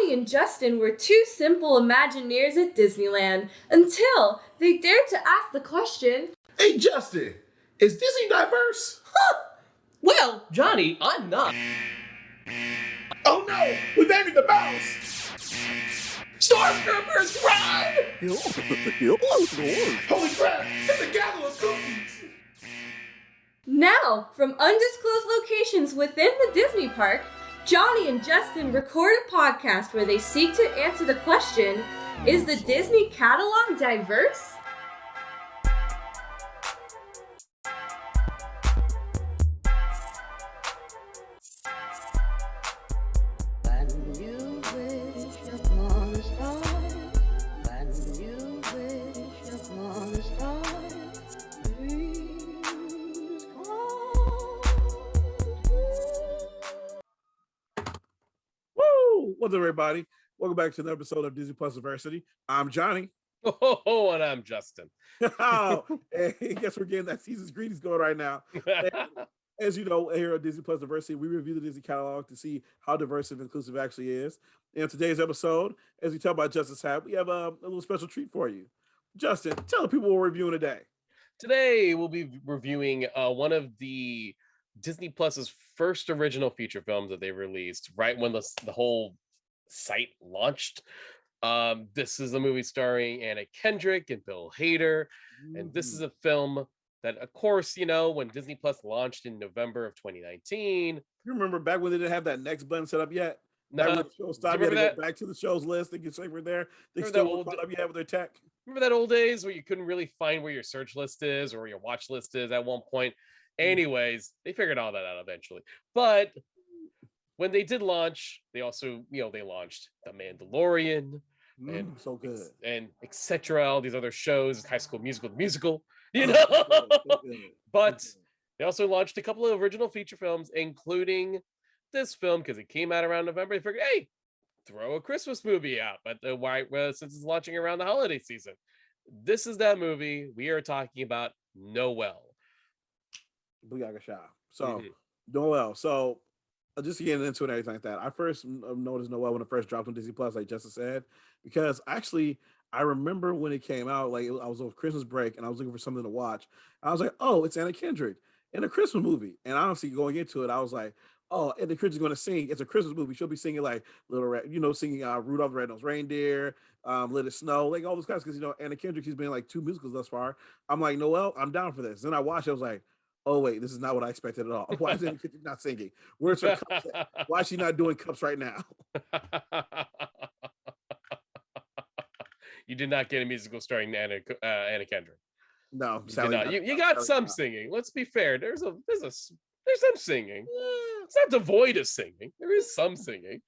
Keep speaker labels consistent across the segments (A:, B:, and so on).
A: Johnny and Justin were two simple Imagineers at Disneyland until they dared to ask the question,
B: "Hey, Justin, is Disney diverse?"
C: Well, Johnny, I'm not.
B: "Oh no, we've angered the mouse!"
C: Stormtroopers, run!
B: "Holy crap, it's a gaggle of cookies!"
A: Now, from undisclosed locations within the Disney park, Johnny and Justin record a podcast where they seek to answer the question, is the Disney catalog diverse?
B: What's up, everybody? Welcome back to another episode of Disney+Diversity. I'm Johnny.
D: Oh, and I'm Justin.
B: Hey, guess we're getting that season's greetings going right now. As you know, here at Disney+Diversity, we review the Disney catalog to see how diverse and inclusive it actually is. In today's episode, as we talk about Justin's hat, we have a little special treat for you. Justin, tell the people what we're reviewing today.
D: Today, we'll be reviewing one of the Disney Plus's first original feature films that they released right when the whole site launched. This is a movie starring Anna Kendrick and Bill Hader, and this is a film that, of course, you know, when Disney Plus launched in November of 2019.
B: You remember back when they didn't have that next button set up yet?
D: No,
B: when the show stopped, you had to go back to the show's list. They could say we're there. They still won't caught up you have with their tech.
D: Remember that old days where you couldn't really find where your search list is or where your watch list is at one point? Anyways, they figured all that out eventually. But when they did launch, they also, they launched The Mandalorian and
B: so good,
D: and etc. All these other shows, High School Musical, the musical, so good. But they also launched a couple of original feature films, including this film, because it came out around November. They figured, hey, throw a Christmas movie out, but since it's launching around the holiday season. This is that movie. We are talking about Noelle.
B: So Noelle. So just getting into it and everything like that. I first noticed Noelle when it first dropped on Disney Plus, like Justin said, because actually I remember when it came out, like I was on Christmas break and I was looking for something to watch. I was like, oh, it's Anna Kendrick in a Christmas movie. And honestly, going into it, I was like, oh, Anna Kendrick's going to sing. It's a Christmas movie. She'll be singing like Little Red, singing Rudolph the Red-Nosed Reindeer, Let It Snow, like all those guys. Because Anna Kendrick, she's been in like 2 musicals thus far. I'm like, Noelle, I'm down for this. Then I watched it. I was like, oh wait, this is not what I expected at all. Why is Anna Kendrick not singing? Where's her cups at? Why is she not doing cups right now?
D: You did not get a musical starring Anna Kendrick.
B: No,
D: you did not. You got some singing. Let's be fair. There's some singing. It's not devoid of singing. There is some singing.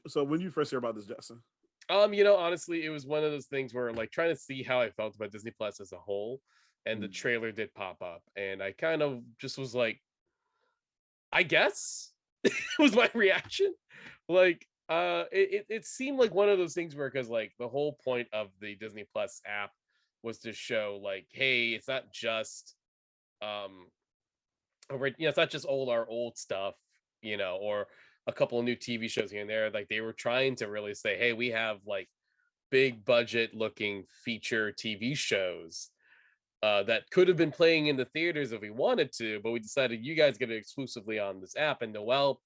B: So when you first hear about this, Justin?
D: Honestly, it was one of those things where like trying to see how I felt about Disney Plus as a whole. And the trailer did pop up, and I kind of just was like, I guess was my reaction. Like, it seemed like one of those things where, because like the whole point of the Disney Plus app was to show like, hey, it's not just, it's not just our old stuff, or a couple of new TV shows here and there. Like they were trying to really say, hey, we have like big budget looking feature TV shows that could have been playing in the theaters if we wanted to, but we decided you guys get it exclusively on this app. And Noelle,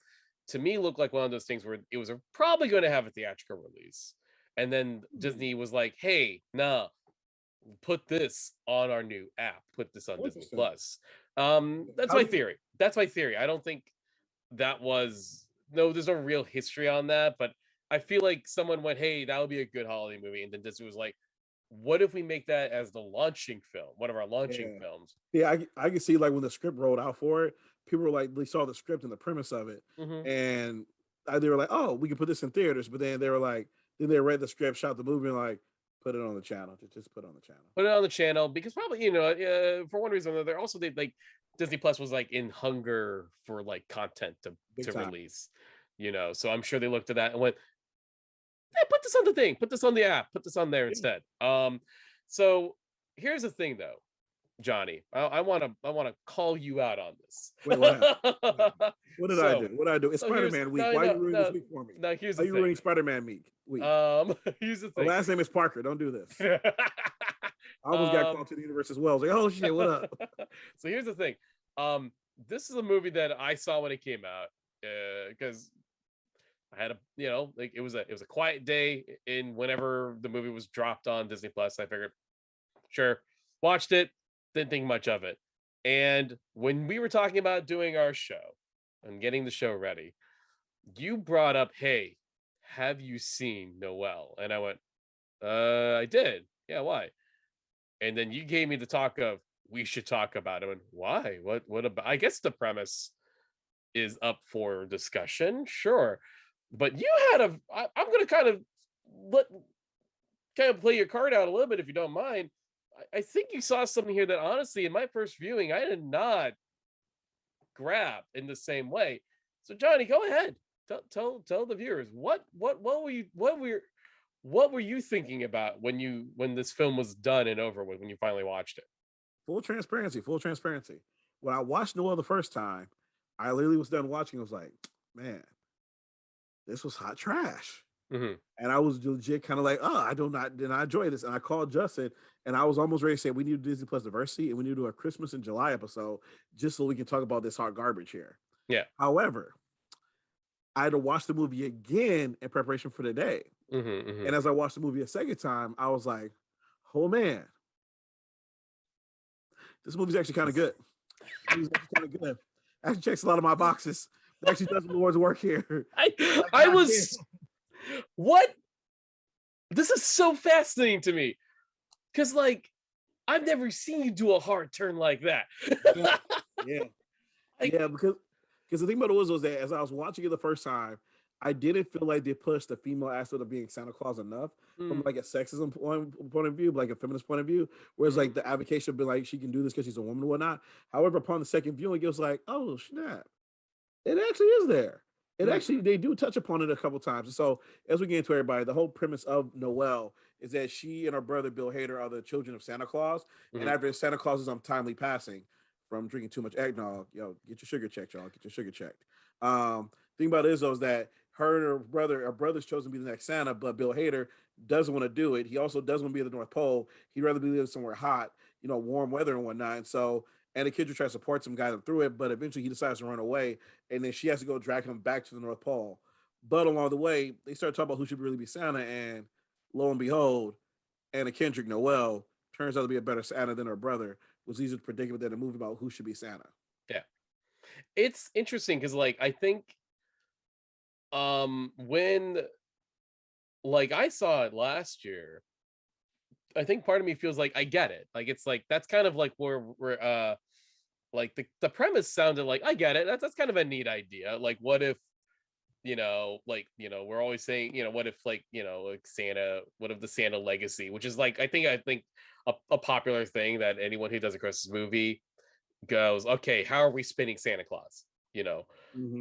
D: to me, looked like one of those things where it was probably going to have a theatrical release. And then Disney was like, hey, nah, put this on our new app. Put this on Disney Plus. That's my theory. That's my theory. I don't think that was... No, there's no real history on that, but I feel like someone went, hey, that would be a good holiday movie. And then Disney was like, what if we make that as the launching film, one of our launching films?
B: Yeah, I can see like when the script rolled out for it, people were like, they saw the script and the premise of it, and they were like, oh, we can put this in theaters. But then they were like, then they read the script, shot the movie, and like, put it on the channel. Just put it on the channel.
D: Put it on the channel because probably for one reason or another. Also, they like Disney Plus was like in hunger for like content to release, So I'm sure they looked at that and went, hey, put this on the thing, put this on the app, put this on there instead. So here's the thing though. Johnny, I want to call you out on this.
B: Wait, what happened? What did I
D: So,
B: do? What did I do? It's
D: so
B: Spider-Man week.
D: no,
B: Why are
D: no,
B: you ruining
D: no,
B: this week for me?
D: no. Here's
B: Why
D: the
B: are you
D: thing.
B: ruining Spider-Man week?
D: Here's the
B: My
D: thing.
B: last name is Parker. Don't do this. I almost got called to the universe as well. I was like, oh shit, what up?
D: So here's the thing. This is a movie that I saw when it came out, because I had like it was a quiet day in whenever the movie was dropped on Disney Plus. I figured, sure, watched it, didn't think much of it. And when we were talking about doing our show and getting the show ready, you brought up, hey, have you seen Noelle? And I went, I did. Yeah, why? And then you gave me the talk of, we should talk about it. And why? What about? I guess the premise is up for discussion, sure. But you had I'm going to kind of play your card out a little bit if you don't mind. I think you saw something here that honestly, in my first viewing, I did not grab in the same way. So Johnny, go ahead. Tell the viewers what were you thinking about when this film was done and over with, when you finally watched it?
B: Full transparency. When I watched Noelle the first time, I literally was done watching. I was like, man, this was hot trash.
D: Mm-hmm.
B: And I was legit kind of like, oh, did not enjoy this. And I called Justin, and I was almost ready to say, we need Disney Plus Diversity, and we need to do a Christmas in July episode just so we can talk about this hot garbage here.
D: Yeah.
B: However, I had to watch the movie again in preparation for the day.
D: Mm-hmm, mm-hmm.
B: And as I watched the movie a second time, I was like, oh man, this movie's actually kind of good. Actually checks a lot of my boxes. It actually does the Lord's work here.
D: I was what? This is so fascinating to me, because like I've never seen you do a hard turn like that.
B: Yeah, because the thing about it was that as I was watching it the first time, I didn't feel like they pushed the female aspect of being Santa Claus enough from like a sexism point of view, like a feminist point of view. Whereas like the advocation would be like, she can do this because she's a woman or whatnot. However, upon the second viewing, it was like, oh snap, it actually is there. It actually, they do touch upon it a couple times. And so as we get into everybody, the whole premise of Noelle is that she and her brother Bill Hader are the children of Santa Claus. And after Santa Claus is untimely passing from drinking too much eggnog, get your sugar checked, y'all. Get your sugar checked. Thing about it is though, is that her and her brother's chosen to be the next Santa, but Bill Hader doesn't want to do it. He also doesn't want to be at the North Pole. He'd rather be living somewhere hot, warm weather and whatnot. And so, and the kids will try to support some, guide them through it, but eventually he decides to run away, and then she has to go drag him back to the North Pole. But along the way, they start talking about who should really be Santa, and lo and behold, Anna Kendrick Noelle turns out to be a better Santa than her brother, was easy to predict within a movie about who should be Santa.
D: Yeah. It's interesting because like I think when like I saw it last year, I think part of me feels like I get it. Like it's like that's kind of like where we're like the premise sounded like I get it. That's kind of a neat idea. Like what if we're always saying, what if like Santa, what if the Santa legacy, which is like I think a popular thing that anyone who does a Christmas movie goes, okay, how are we spinning Santa Claus?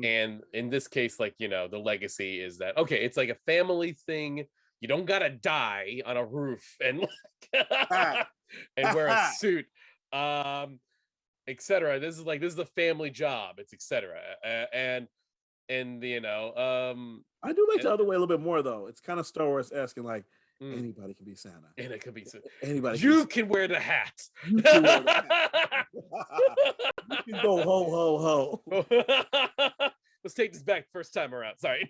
D: And in this case, like, the legacy is that, okay, it's like a family thing. You don't gotta die on a roof and and wear a suit, etc. This is the family job. It's etc. And
B: I do like the other way a little bit more though. It's kind of Star Wars asking like anybody can be Santa,
D: and it could be
B: anybody.
D: You can wear the hat.
B: You can wear the hat. You can go ho ho ho.
D: Let's take this back first time around. Sorry.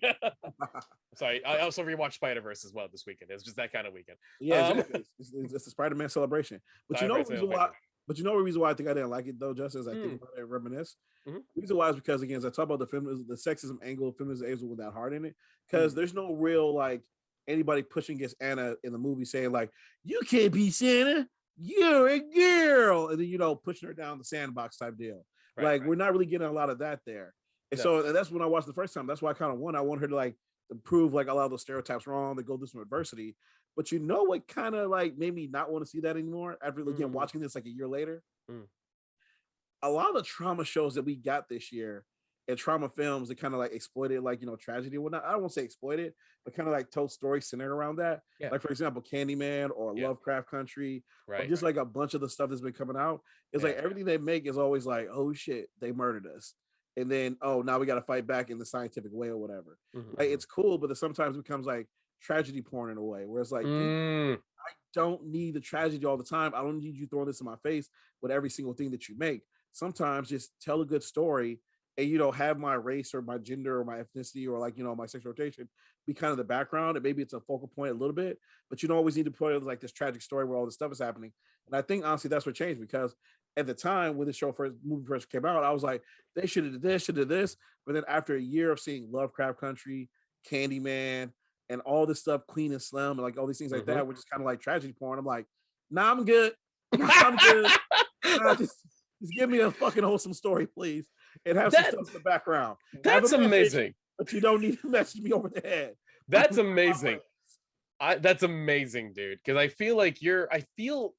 D: Sorry. I also rewatched Spider-Verse as well this weekend. It was just that kind of weekend.
B: Yeah, it's a Spider-Man celebration. But you know the reason why I think I didn't like it though, just as I think about it and reminisce. The reason why is because again, as I talk about the sexism angle, feminism angle with that heart in it, because there's no real like anybody pushing against Anna in the movie saying like, you can't be Santa, you're a girl, and then pushing her down the sandbox type deal. Right. We're not really getting a lot of that there. And so that's when I watched the first time. That's why I want her to like to prove like a lot of those stereotypes wrong, to go through some adversity. But what kind of like made me not want to see that anymore after again watching this like a year later? A lot of the trauma shows that we got this year and trauma films that kind of like exploited like tragedy and whatnot. I don't want to say exploited, but kind of like told stories centered around that.
D: Yeah.
B: Like for example, Candyman or
D: Yeah.
B: Lovecraft Country, or
D: Right.
B: just like a bunch of the stuff that's been coming out. It's like
D: Yeah.
B: everything they make is always like, oh shit, they murdered us. And then, oh, now we got to fight back in the scientific way or whatever. Like it's cool, but it sometimes becomes like tragedy porn in a way where it's like, dude, I don't need the tragedy all the time. I don't need you throwing this in my face with every single thing that you make. Sometimes just tell a good story and have my race or my gender or my ethnicity or like my sexual orientation be kind of the background, and maybe it's a focal point a little bit, but you don't always need to put like this tragic story where all this stuff is happening. And I think honestly that's what changed, because at the time when the movie first came out, I was like, they should have did this, should have did this. But then after a year of seeing Lovecraft Country, Candyman, and all this stuff, Queen and Slim, and like all these things like that, which is kind of like tragedy porn, I'm like, nah, I'm good. Nah, I'm good. Nah, just give me a fucking wholesome story, please, and have some stuff in the background.
D: That's amazing.
B: But you don't need to message me over the head.
D: That's amazing. That's amazing, dude. Because I feel like I feel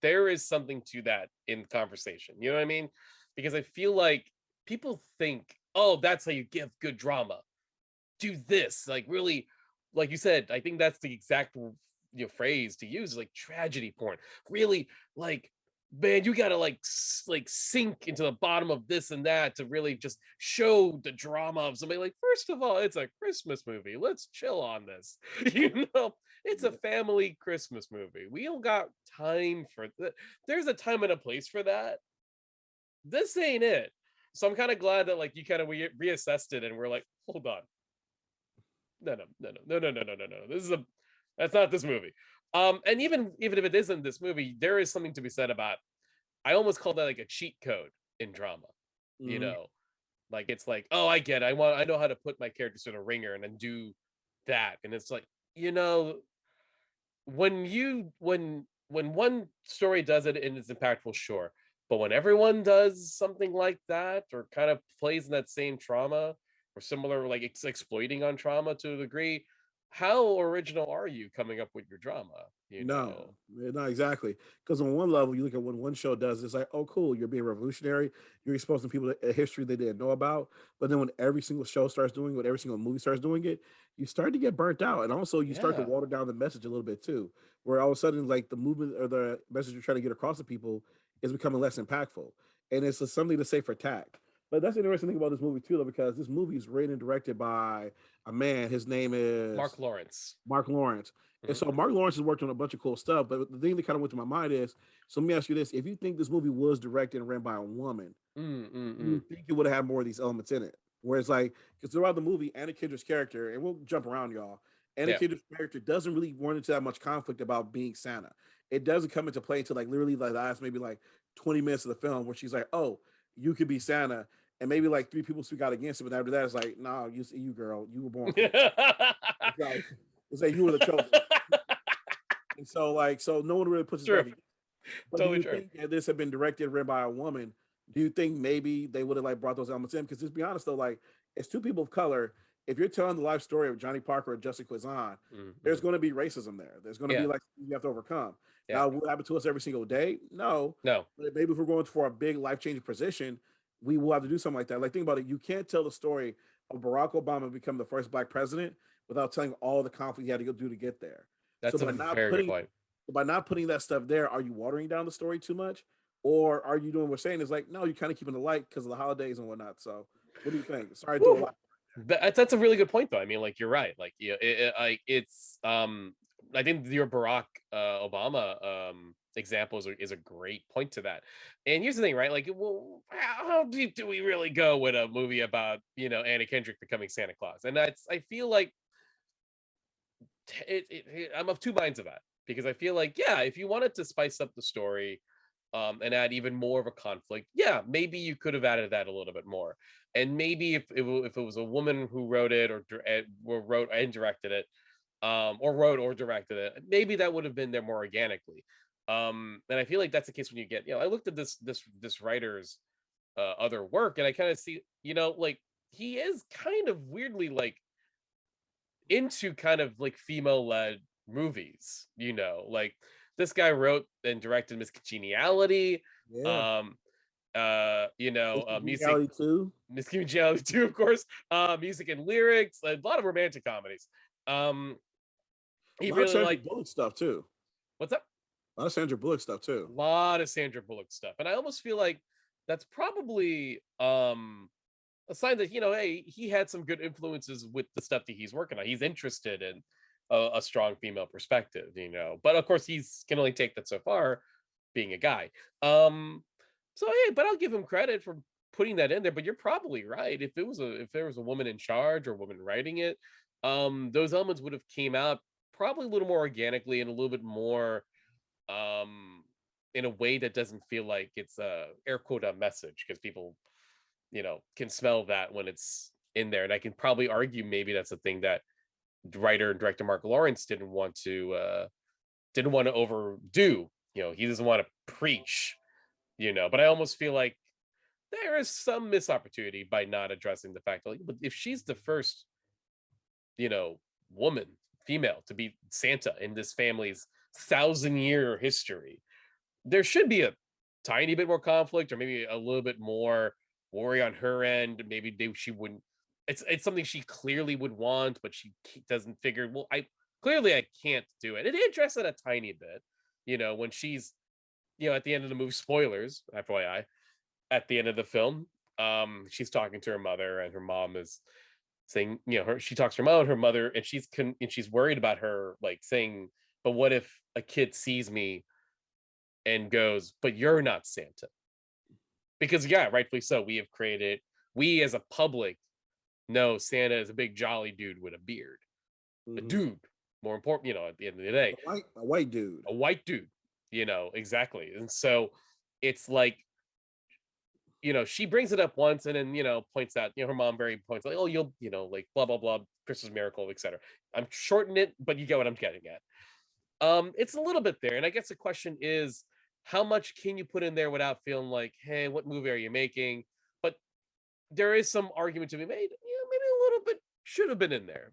D: there is something to that in conversation. You know what I mean? Because I feel like people think, oh, that's how you give good drama. Do this, like really, like you said. I think that's the exact phrase to use, like tragedy porn. Really, like, man, you gotta like sink into the bottom of this and that to really just show the drama of somebody. Like, first of all, it's a Christmas movie. Let's chill on this. It's a family Christmas movie. We don't got time for that. There's a time and a place for that. This ain't it. So I'm kind of glad that like you kind of reassessed it and we're like, hold on. No. That's not this movie. And even if it isn't this movie, there is something to be said about, I almost call that like a cheat code in drama. Like it's like, oh, I get it. I know how to put my characters in a ringer and then do that. And it's like, when one story does it and it's impactful, sure. But when everyone does something like that or kind of plays in that same trauma or similar, like it's exploiting on trauma to a degree, how original are you coming up with your drama?
B: No, exactly. Because on one level, you look at when one show does, it's like, oh, cool, you're being revolutionary. You're exposing people to a history they didn't know about. But then when every single show starts doing it, when every single movie starts doing it, you start to get burnt out. And also you start to water down the message a little bit too, where all of a sudden, like the movement or the message you're trying to get across to people is becoming less impactful. And it's something to say for tack. But that's the interesting thing about this movie too, though, because this movie is written and directed by a man. His name is
D: Mark Lawrence.
B: And so Mark Lawrence has worked on a bunch of cool stuff. But the thing that kind of went to my mind is, so let me ask you this: if you think this movie was directed and ran by a woman, you think it would have had more of these elements in it? Whereas, like, because throughout the movie, Anna Kendrick's character, and we'll jump around, y'all. Anna Kendrick's character doesn't really run into that much conflict about being Santa. It doesn't come into play until like literally like the last maybe like 20 minutes of the film, where she's like, "Oh, you could be Santa." And maybe like 3 people speak out against it, but after that, it's like, "No, you girl, you were born." It's like you were the chosen. And so no one really puts it back. But totally do you think that this had been directed and written by a woman, do you think maybe they would have like brought those elements in? Because just be honest though, like it's 2 people of color. If you're telling the life story of Johnny Parker or Justin Quizon, there's going to be racism there. There's going to be like you have to overcome. Now, will it happen to us every single day? No. But maybe if we're going for a big life-changing position, we will have to do something like that. Like think about it. You can't tell the story of Barack Obama becoming the first Black president without telling all the conflict he had to go do to get there.
D: That's a very good point.
B: By not putting that stuff there, are you watering down the story too much? Or are you doing what we're saying is like, no, you're kind of keeping it light because of the holidays and whatnot. So what do you think? Sorry to do a lot.
D: That's a really good point though. I mean, like you're right. Like it's I think your Barack Obama example is a great point to that. And here's the thing, right? Like, well, how deep do we really go with a movie about Anna Kendrick becoming Santa Claus? And I feel like I'm of 2 minds of that, because I feel like if you wanted to spice up the story and add even more of a conflict, maybe you could have added that a little bit more. And maybe if it was a woman who wrote it or wrote and directed it, or wrote or directed it, maybe that would have been there more organically. And I feel like that's the case when you get, I looked at this writer's other work, and I kind of see, like he is kind of weirdly like into kind of like female-led movies, like this guy wrote and directed Miss Congeniality. Music,
B: Reality too.
D: Miss Congeniality too, of course. Music and lyrics, a lot of romantic comedies.
B: A
D: He
B: lot of
D: really
B: Sandra
D: liked.
B: Bullock stuff too.
D: What's up?
B: A lot of Sandra Bullock stuff
D: A
B: too.
D: lot of Sandra Bullock stuff, and I almost feel like that's probably a sign that hey, he had some good influences with the stuff that he's working on. He's interested in a strong female perspective, but of course he's can only take that so far, being a guy. So hey, but I'll give him credit for putting that in there. But you're probably right. If there was a woman in charge or a woman writing it, those elements would have came out probably a little more organically and a little bit more in a way that doesn't feel like it's a air quote a message, because people can smell that when it's in there. And I can probably argue maybe that's the thing that writer and director Mark Lawrence didn't want to overdo. He doesn't want to preach, but I almost feel like there is some missed opportunity by not addressing the fact that, like, but if she's the first woman, female, to be Santa in this family's 1,000-year history, there should be a tiny bit more conflict, or maybe a little bit more worry on her end. Maybe she wouldn't. It's something she clearly would want, but she doesn't figure. Well, I can't do it. And they address it a tiny bit, when she's, at the end of the movie. Spoilers, FYI. At the end of the film, she's talking to her mother, and her mom is saying, she talks to her mom and her mother, and she's worried about her, like, saying, but what if a kid sees me and goes, but you're not Santa? Because yeah, rightfully so, we as a public know Santa is a big jolly dude with a beard. A dude, more important, at the end of the day.
B: A white dude.
D: A white dude, exactly. And so it's like, she brings it up once and then, points out, her mom points out, oh, you'll, like blah, blah, blah, Christmas miracle, etc. I'm shortening it, but you get what I'm getting at. It's a little bit there. And I guess the question is, how much can you put in there without feeling like, hey, what movie are you making? But there is some argument to be made. Maybe a little bit should have been in there,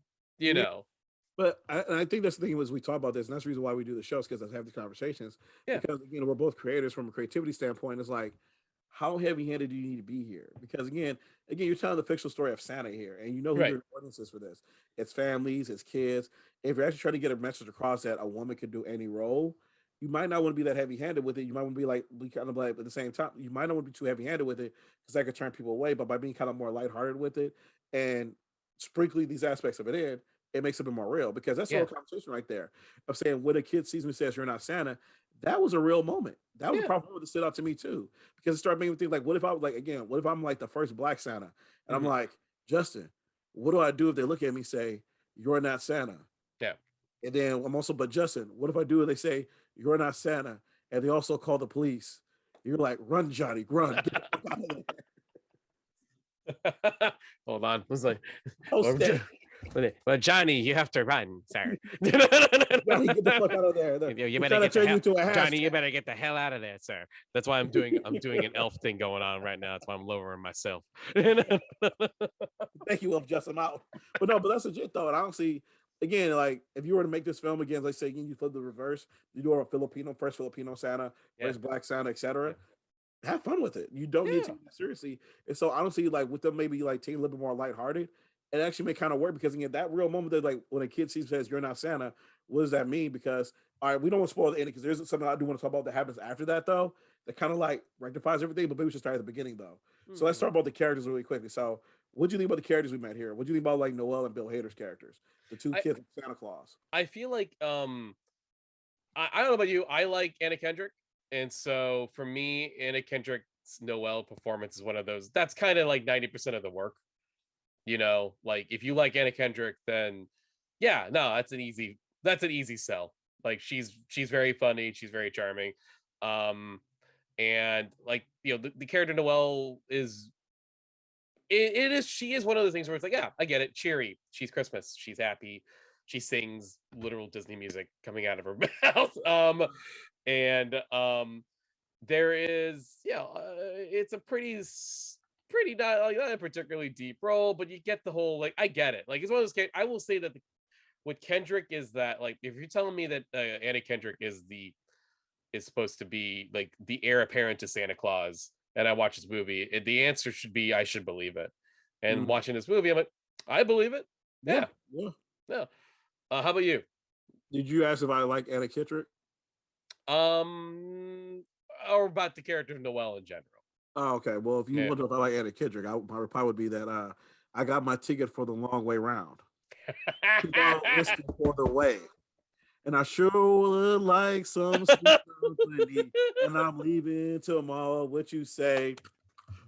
B: But I think that's the thing was we talk about this, and that's the reason why we do the shows, because I have these conversations.
D: Yeah.
B: Because again, we're both creators from a creativity standpoint. It's like, how heavy-handed do you need to be here? Because again, you're telling the fictional story of Santa here, and you know who
D: Right.
B: your audience is for this. It's families, it's kids. If you're actually trying to get a message across that a woman can do any role, you might not want to be that heavy-handed with it. You might want to be kind of like, at the same time, you might not want to be too heavy-handed with it, because that could turn people away. But by being kind of more lighthearted with it and sprinkling these aspects of it in, it makes it a bit more real. Because that's the
D: Yeah.
B: whole conversation right there of saying, when a kid sees me says you're not Santa, that was a real moment. That was a
D: Yeah.
B: proper moment that stood out to me too, because it started making me think, like, what if I was like, again, what if I'm like the first Black Santa, and I'm
D: Mhm.
B: like, Justin, what do I do if they look at me and say you're not Santa?
D: Yeah.
B: And then I'm also, but Justin, what if I do if they say you're not Santa, and they also call the police? You're like, run, Johnny, run, get the fuck out of there.
D: Hold on. I was like,
B: Oh, stay.
D: well, Johnny, you have to run, sir.
B: Johnny, get the fuck out of there.
D: You
B: We're
D: better
B: trying to
D: get the
B: turn you
D: hell,
B: into a
D: Johnny. You
B: hashtag.
D: better get the hell out of there, sir. That's why I'm doing an elf thing going on right now. That's why I'm lowering myself.
B: Thank you, Elf Justin, I'm out. But that's legit though. And I don't see, again, like, if you were to make this film again, let's say again, you flip the reverse, you do a first Filipino Santa,
D: Yeah.
B: first Black Santa, etc.
D: Yeah.
B: Have fun with it. You don't need
D: Yeah.
B: to take it seriously. And so I don't see, like, with them maybe like taking a little bit more lighthearted, it actually may kind of work, because again, that real moment that, like, when a kid says you're not Santa, what does that mean? Because all right, we don't want to spoil the ending, because there's something I do want to talk about that happens after that though, that kind of like rectifies everything. But maybe we should start at the beginning though. So let's talk about the characters really quickly. So what do you think about the characters we met here? What do you think about, like, Noelle and Bill Hader's characters, the two kids of Santa Claus?
D: I feel like I don't know about you. I like Anna Kendrick, and so for me, Anna Kendrick's Noelle performance is one of those. That's kind of like 90% of the work. Like, if you like Anna Kendrick, then yeah, no, that's an easy sell. Like, she's very funny, she's very charming, and like, the character Noelle is. She is one of those things where it's like, yeah, I get it. Cheery. She's Christmas. She's happy. She sings literal Disney music coming out of her mouth. And there is, it's a pretty not a particularly deep role, but you get the whole, like, I get it. Like, it's one of those. I will say that with Kendrick is that, like, if you're telling me that Anna Kendrick is supposed to be like the heir apparent to Santa Claus, and I watch this movie, the answer should be I should believe it. And
B: Mhm.
D: watching this movie, I'm like, I believe it. Yeah.
B: Yeah.
D: Yeah. How about you?
B: Did you ask if I like Anna Kendrick?
D: Or about the character of Noelle in general.
B: Oh, okay. Well, if you
D: Yeah.
B: wonder if I like Anna Kendrick, my reply would be that I got my ticket for the long way round. Keep on whiskey for the way. And I sure would like some sweet company. And I'm leaving tomorrow. What you say?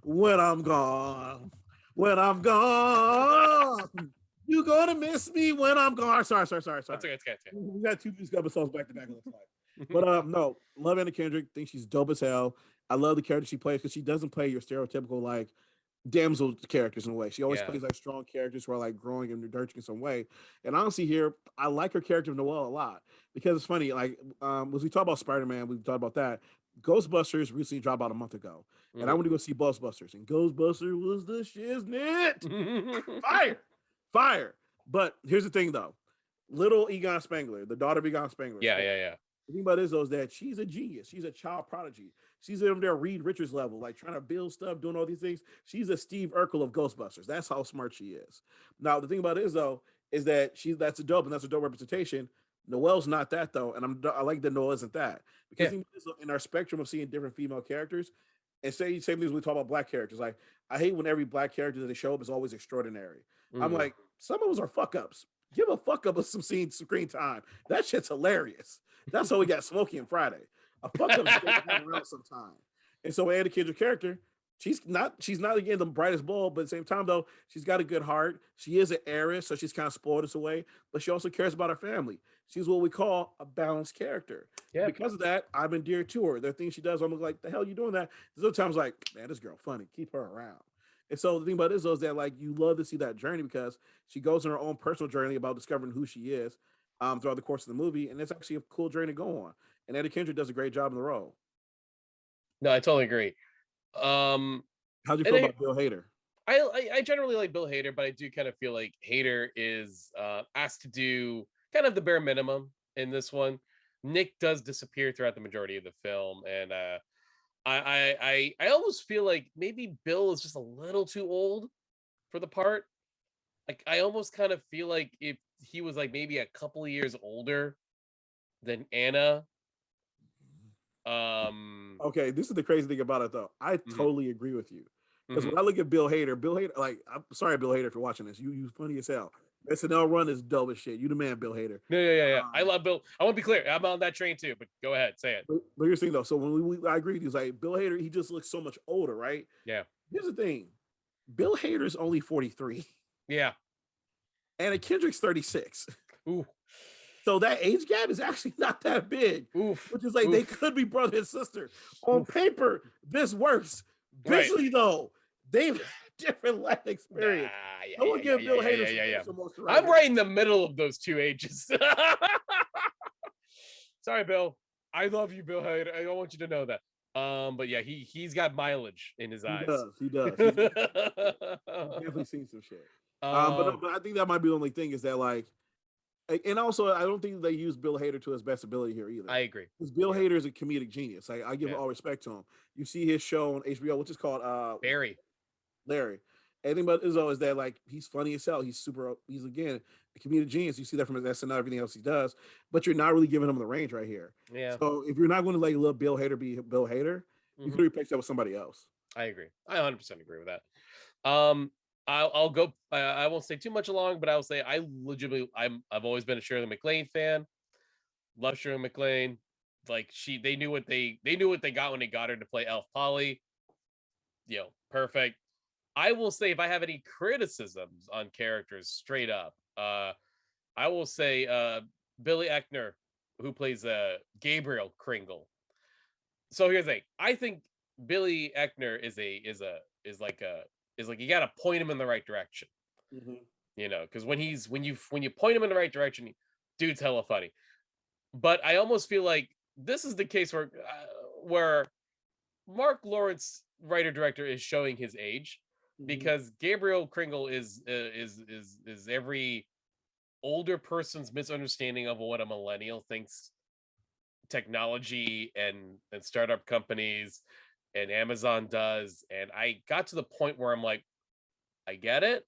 B: When I'm gone. When I'm gone. You gonna miss me when I'm gone. Sorry.
D: That's okay. It's okay.
B: We got two music episodes back to back. It looks like. But no, love Anna Kendrick. Think she's dope as hell. I love the character she plays because she doesn't play your stereotypical like damsel characters in a way. She always
D: Yeah.
B: plays like strong characters who are like growing and nurturing in some way. And honestly, here I like her character of Noelle a lot because it's funny. Like, as we talk about Spider-Man, we've talked about that. Ghostbusters recently dropped about a month ago, and I went to go see Ghostbusters, and Ghostbusters was the shiznit. Fire. But here's the thing, though. Little Egon Spengler, the daughter of Egon Spengler.
D: Yeah.
B: The thing about it is that she's a genius. She's a child prodigy. She's in there Reed Richards level, like trying to build stuff, doing all these things. She's a Steve Urkel of Ghostbusters. That's how smart she is. Now, the thing about it is, though, is that that's a dope representation. Noelle's not that, though. And I like that Noelle isn't that. Because in our spectrum of seeing different female characters, and same things when we talk about black characters. Like, I hate when every black character that they show up is always extraordinary. I'm like, some of us are fuck ups. Give a fuck up with some screen time. That shit's hilarious. That's how we got Smokey and Friday. A fuck up around sometime. And so Anna Kendrick's character, she's not again the brightest bulb, but at the same time though, she's got a good heart. She is an heiress, so she's kind of spoiled us away, but she also cares about her family. She's what we call a balanced character. Yeah. Because of that, I'm endeared to her. There are things she does, I'm like, the hell you doing that? There's other times like, man, this girl funny. Keep her around. And so the thing about it is that like you love to see that journey because she goes on her own personal journey about discovering who she is throughout the course of the movie, and it's actually a cool journey to go on. And Anna Kendrick does a great job in the role.
D: No, I totally agree.
B: How'd you feel about Bill Hader?
D: I generally like Bill Hader, but I do kind of feel like Hader is asked to do kind of the bare minimum in this one. Nick does disappear throughout the majority of the film, and I almost feel like maybe Bill is just a little too old for the part. Like I almost kind of feel like if he was like maybe a couple of years older than Anna.
B: Okay, this is the crazy thing about it though. I totally agree with you. Because when I look at Bill Hader, like I'm sorry, Bill Hader, for watching this. You funny as hell. SNL run is dope as shit. You the man, Bill Hader.
D: Yeah. I love Bill. I want to be clear. I'm on that train too, but go ahead, say it.
B: But here's the thing though. So when I agree with you, it's like Bill Hader, he just looks so much older, right?
D: Yeah.
B: Here's the thing. Bill Hader's only 43.
D: Yeah.
B: And Kendrick's 36.
D: Ooh.
B: So that age gap is actually not that big.
D: Oof.
B: Which is like they could be brother and sister. On paper, this works. Visually, though, they've had different life experience. I will give Bill Hader some motion
D: I'm right in the middle of those two ages. Sorry, Bill. I love you, Bill Hader. I don't want you to know that. But yeah, he's got mileage in his eyes.
B: He does. He's definitely seen some shit. But I think that might be the only thing is that like, and also I don't think they use Bill Hader to his best ability here either.
D: I agree.
B: Because Bill Hader is a comedic genius. I give all respect to him. You see his show on HBO, which is called Larry. Anything about Izzo is that like he's funny as hell. He's again a comedic genius. You see that from his SNL, everything else he does, but you're not really giving him the range right here. Yeah. So if you're not going to like let Bill Hader be Bill Hader, you could replace that with somebody else.
D: I agree. I 100% agree with that. I'll go. I won't say too much along, but I'll say I've always been a Shirley MacLaine fan. Love Shirley MacLaine. Like they knew what they got when they got her to play Elf Polly. Perfect. I will say if I have any criticisms on characters straight up, I will say Billy Eichner, who plays Gabriel Kringle. So here's the thing. I think Billy Eichner is like you got to point him in the right direction. Because when you point him in the right direction, dude's hella funny. But I almost feel like this is the case where Mark Lawrence, writer director, is showing his age, because Gabriel Kringle is every older person's misunderstanding of what a millennial thinks technology and startup companies and Amazon does. And I got to the point where I'm like, I get it.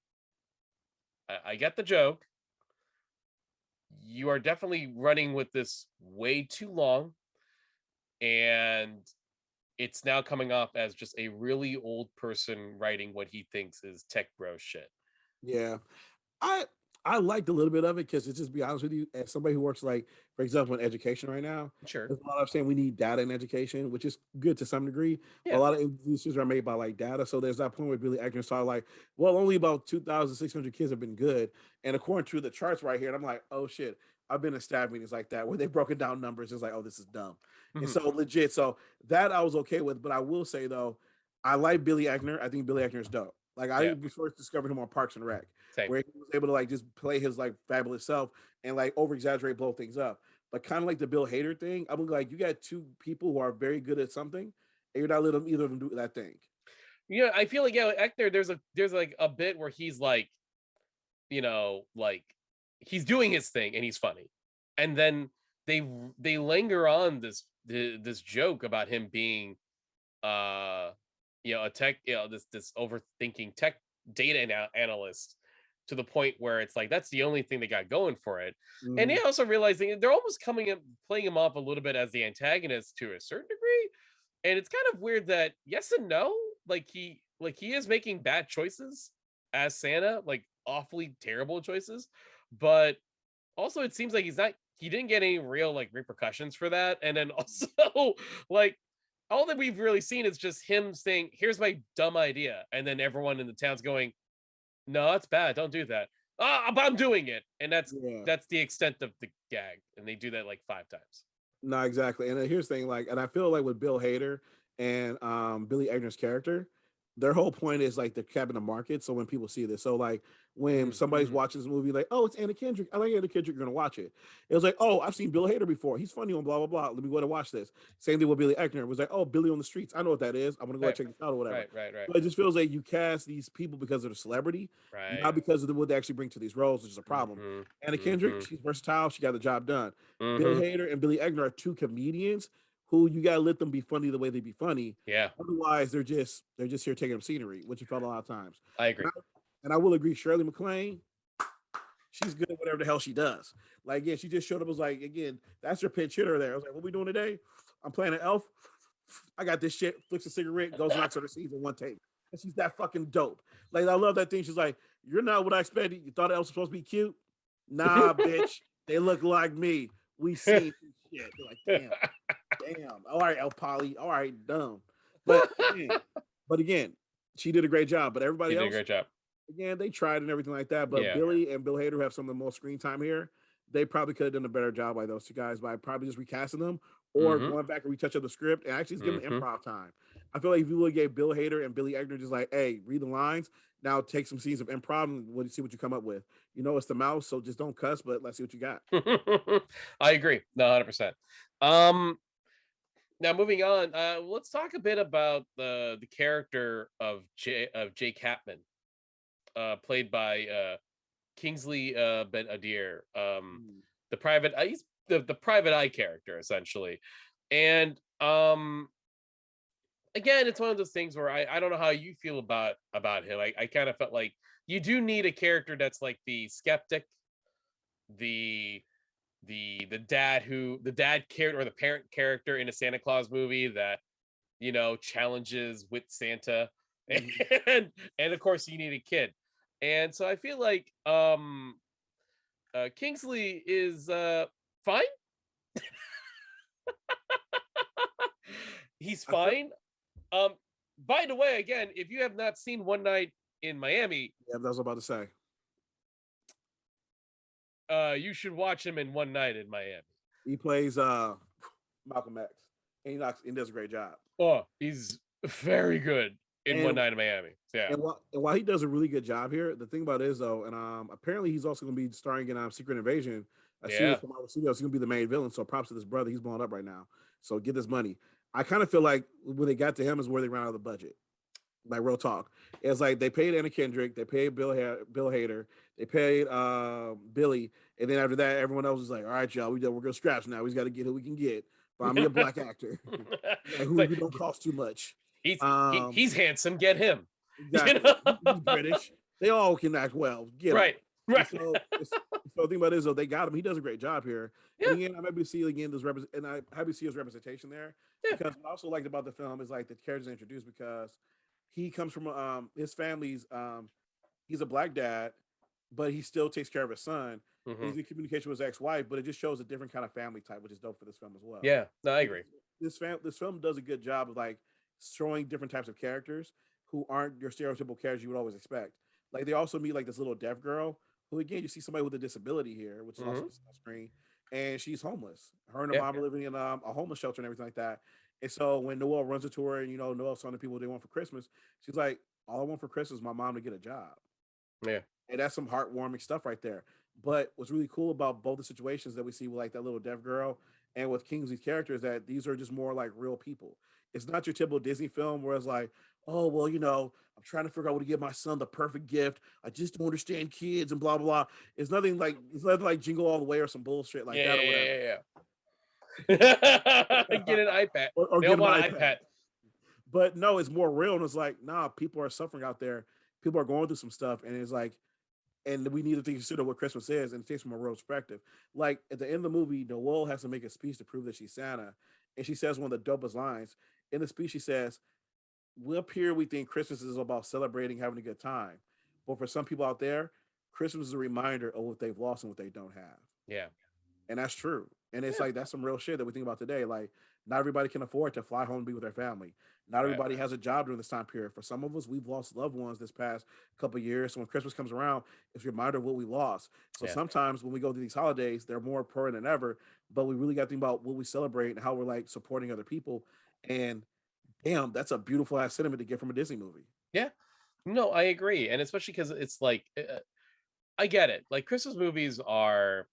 D: I get the joke. You are definitely running with this way too long. And it's now coming off as just a really old person writing what he thinks is tech bro shit.
B: Yeah. I I liked a little bit of it because it's just be honest with you, as somebody who works like, for example, in education right now,
D: Sure.
B: there's a lot of saying we need data in education, which is good to some degree. But a
D: Yeah.
B: lot of decisions are made by like data. So there's that point where Billy Eichner saw like, well, only about 2,600 kids have been good. And according to the charts right here, and I'm like, oh shit, I've been in staff meetings like that where they've broken down numbers. It's like, oh, this is dumb. And
D: Mhm.
B: so legit. So that I was okay with. But I will say though, I like Billy Eichner. I think Billy Eichner is dope. Like I
D: Yeah.
B: first discovered him on Parks and Rec
D: Same.
B: where he was able to like just play his like fabulous self and like over exaggerate, blow things up. But kind of like the Bill Hader thing, I'm like, you got two people who are very good at something, and you're not letting either of them do that thing.
D: Yeah, I feel like Eckner, there's like a bit where he's like, like he's doing his thing and he's funny. And then they linger on this joke about him being a tech, this overthinking tech data analyst, to the point where it's like that's the only thing they got going for it. And
B: Mhm.
D: they also realizing they're almost playing him off a little bit as the antagonist to a certain degree. And it's kind of weird that yes and no, like he is making bad choices as Santa, like awfully terrible choices, but also it seems like he didn't get any real like repercussions for that. And then also like all that we've really seen is just him saying, here's my dumb idea, and then everyone in the town's going, no, that's bad, don't do that. But I'm doing it. And
B: Yeah.
D: that's the extent of the gag, and they do that like 5 times.
B: No, exactly. And then here's the thing, like, and I feel like with Bill Hader and Billy Eichner's character, their whole point is like they're capping the market. So when people see this, so like when somebody's
D: Mm-hmm.
B: watching this movie, like, oh, it's Anna Kendrick. I like Anna Kendrick. You're gonna watch it. It was like, oh, I've seen Bill Hader before. He's funny on blah blah blah. Let me go and watch this. Same thing with Billy Eichner. It was like, oh, Billy on the Streets. I know what that is. I'm gonna go and
D: Right,
B: check this out or whatever.
D: right.
B: But it just feels like you cast these people because of the celebrity,
D: Right.
B: not because of what they actually bring to these roles, which is a problem.
D: Mm-hmm.
B: Anna Kendrick, she's versatile. She got the job done. Bill
D: Mm-hmm.
B: Hader and Billy Eichner are two comedians who you gotta let them be funny the way they be funny.
D: Yeah,
B: Otherwise, they're just here taking up scenery, which you felt a lot of times.
D: I agree.
B: And I will agree, Shirley MacLaine, she's good at whatever the hell she does. Like, yeah, she just showed up, was like, again, that's her pitch hitter there. I was like, what we doing today? I'm playing an elf. I got this shit, flicks a cigarette, goes and knocks on her seats in one take. And she's that fucking dope. Like, I love that thing. She's like, you're not what I expected. You thought elves was supposed to be cute? Nah, bitch. They look like me. We seen shit. They're like, damn. All right, El Polly. All right, dumb. But again, she did a great job. But everybody
D: You did a
B: else,
D: great job.
B: again, they tried and everything like that. But
D: Yeah.
B: Billy and Bill Hader have some of the most screen time here. They probably could have done a better job by those two guys by probably just recasting them or
D: Mhm.
B: going back and retouch up the script and actually just give them
D: Mhm.
B: improv time. I feel like if you would gave Bill Hader and Billy Eichner just like, hey, read the lines, now take some scenes of improv and see what you come up with. You know, it's the mouse, so just don't cuss, but let's see what you got.
D: I agree. No, 100%. Now moving on, let's talk a bit about the character of Jake Hatman, played by Kingsley Ben Adir, the private he's the private eye character essentially. And again, it's one of those things where I don't know how you feel about him. I kind of felt like you do need a character that's like the skeptic, the dad character or the parent character in a Santa Claus movie that challenges with Santa. And of course you need a kid. And so I feel like Kingsley is fine. He's fine. By the way, again, if you have not seen One Night in Miami,
B: Yeah, that's what I was about to say.
D: you should watch him in One Night in Miami.
B: He plays Malcolm X, and he does a great job.
D: Oh, he's very good in One Night in Miami. Yeah.
B: And while he does a really good job here, the thing about it is though, and apparently he's also going to be starring in Secret Invasion, a series from Marvel Studios. He's going to be the main villain. So props to this brother. He's blowing up right now. So get this money. I kind of feel like when they got to him is where they ran out of the budget. Like real talk. It's like they paid Anna Kendrick, they paid Bill Hader, they paid Billy, and then after that, everyone else was like, all right, y'all, we're going scraps now. We got to get who we can get. Find me a black actor who don't cost too much.
D: He's handsome. Get him.
B: Exactly. He's British. They all can act well. Get him.
D: Right. Right.
B: So the thing about it is, though, they got him. He does a great job here.
D: Yeah.
B: And again, I'm happy to see again and I'm happy to see his representation there.
D: Yeah.
B: Because what I also liked about the film is like the characters introduced because he comes from his family's he's a black dad, but he still takes care of his son. And he's in communication with his ex-wife, but it just shows a different kind of family type, which is dope for this film as well.
D: Yeah, no, I agree.
B: This film does a good job of like showing different types of characters who aren't your stereotypical characters you would always expect. Like they also meet like this little deaf girl who again you see somebody with a disability here, which is also on screen, and she's homeless. Her and her mom are living in a homeless shelter and everything like that. And so when Noelle runs into her and Noelle's telling the people what they want for Christmas, she's like, all I want for Christmas is my mom to get a job.
D: Yeah.
B: And that's some heartwarming stuff right there. But what's really cool about both the situations that we see with like that little deaf girl and with Kingsley's character is that these are just more like real people. It's not your typical Disney film where it's like, oh, well, I'm trying to figure out what to give my son the perfect gift. I just don't understand kids and blah, blah, blah. It's nothing like Jingle All the Way or some bullshit like that or whatever.
D: Yeah. Get an iPad.
B: Or
D: they
B: get
D: want
B: an iPad. But no, it's more real. And it's like, nah, people are suffering out there. People are going through some stuff. And it's like, and we need to consider what Christmas is and it takes from a real perspective. Like at the end of the movie, Noelle has to make a speech to prove that she's Santa. And she says one of the dopest lines. In the speech, she says, up here, we think Christmas is about celebrating, having a good time. But for some people out there, Christmas is a reminder of what they've lost and what they don't have.
D: Yeah.
B: And that's true. And it's like, that's some real shit that we think about today. Like, not everybody can afford to fly home and be with their family. Not everybody has a job during this time period. For some of us, we've lost loved ones this past couple of years. So when Christmas comes around, it's a reminder of what we lost. So sometimes when we go to these holidays, they're more important than ever. But we really got to think about what we celebrate and how we're like supporting other people. And damn, that's a beautiful ass sentiment to get from a Disney movie.
D: Yeah. No, I agree. And especially because it's like, I get it. Like Christmas movies are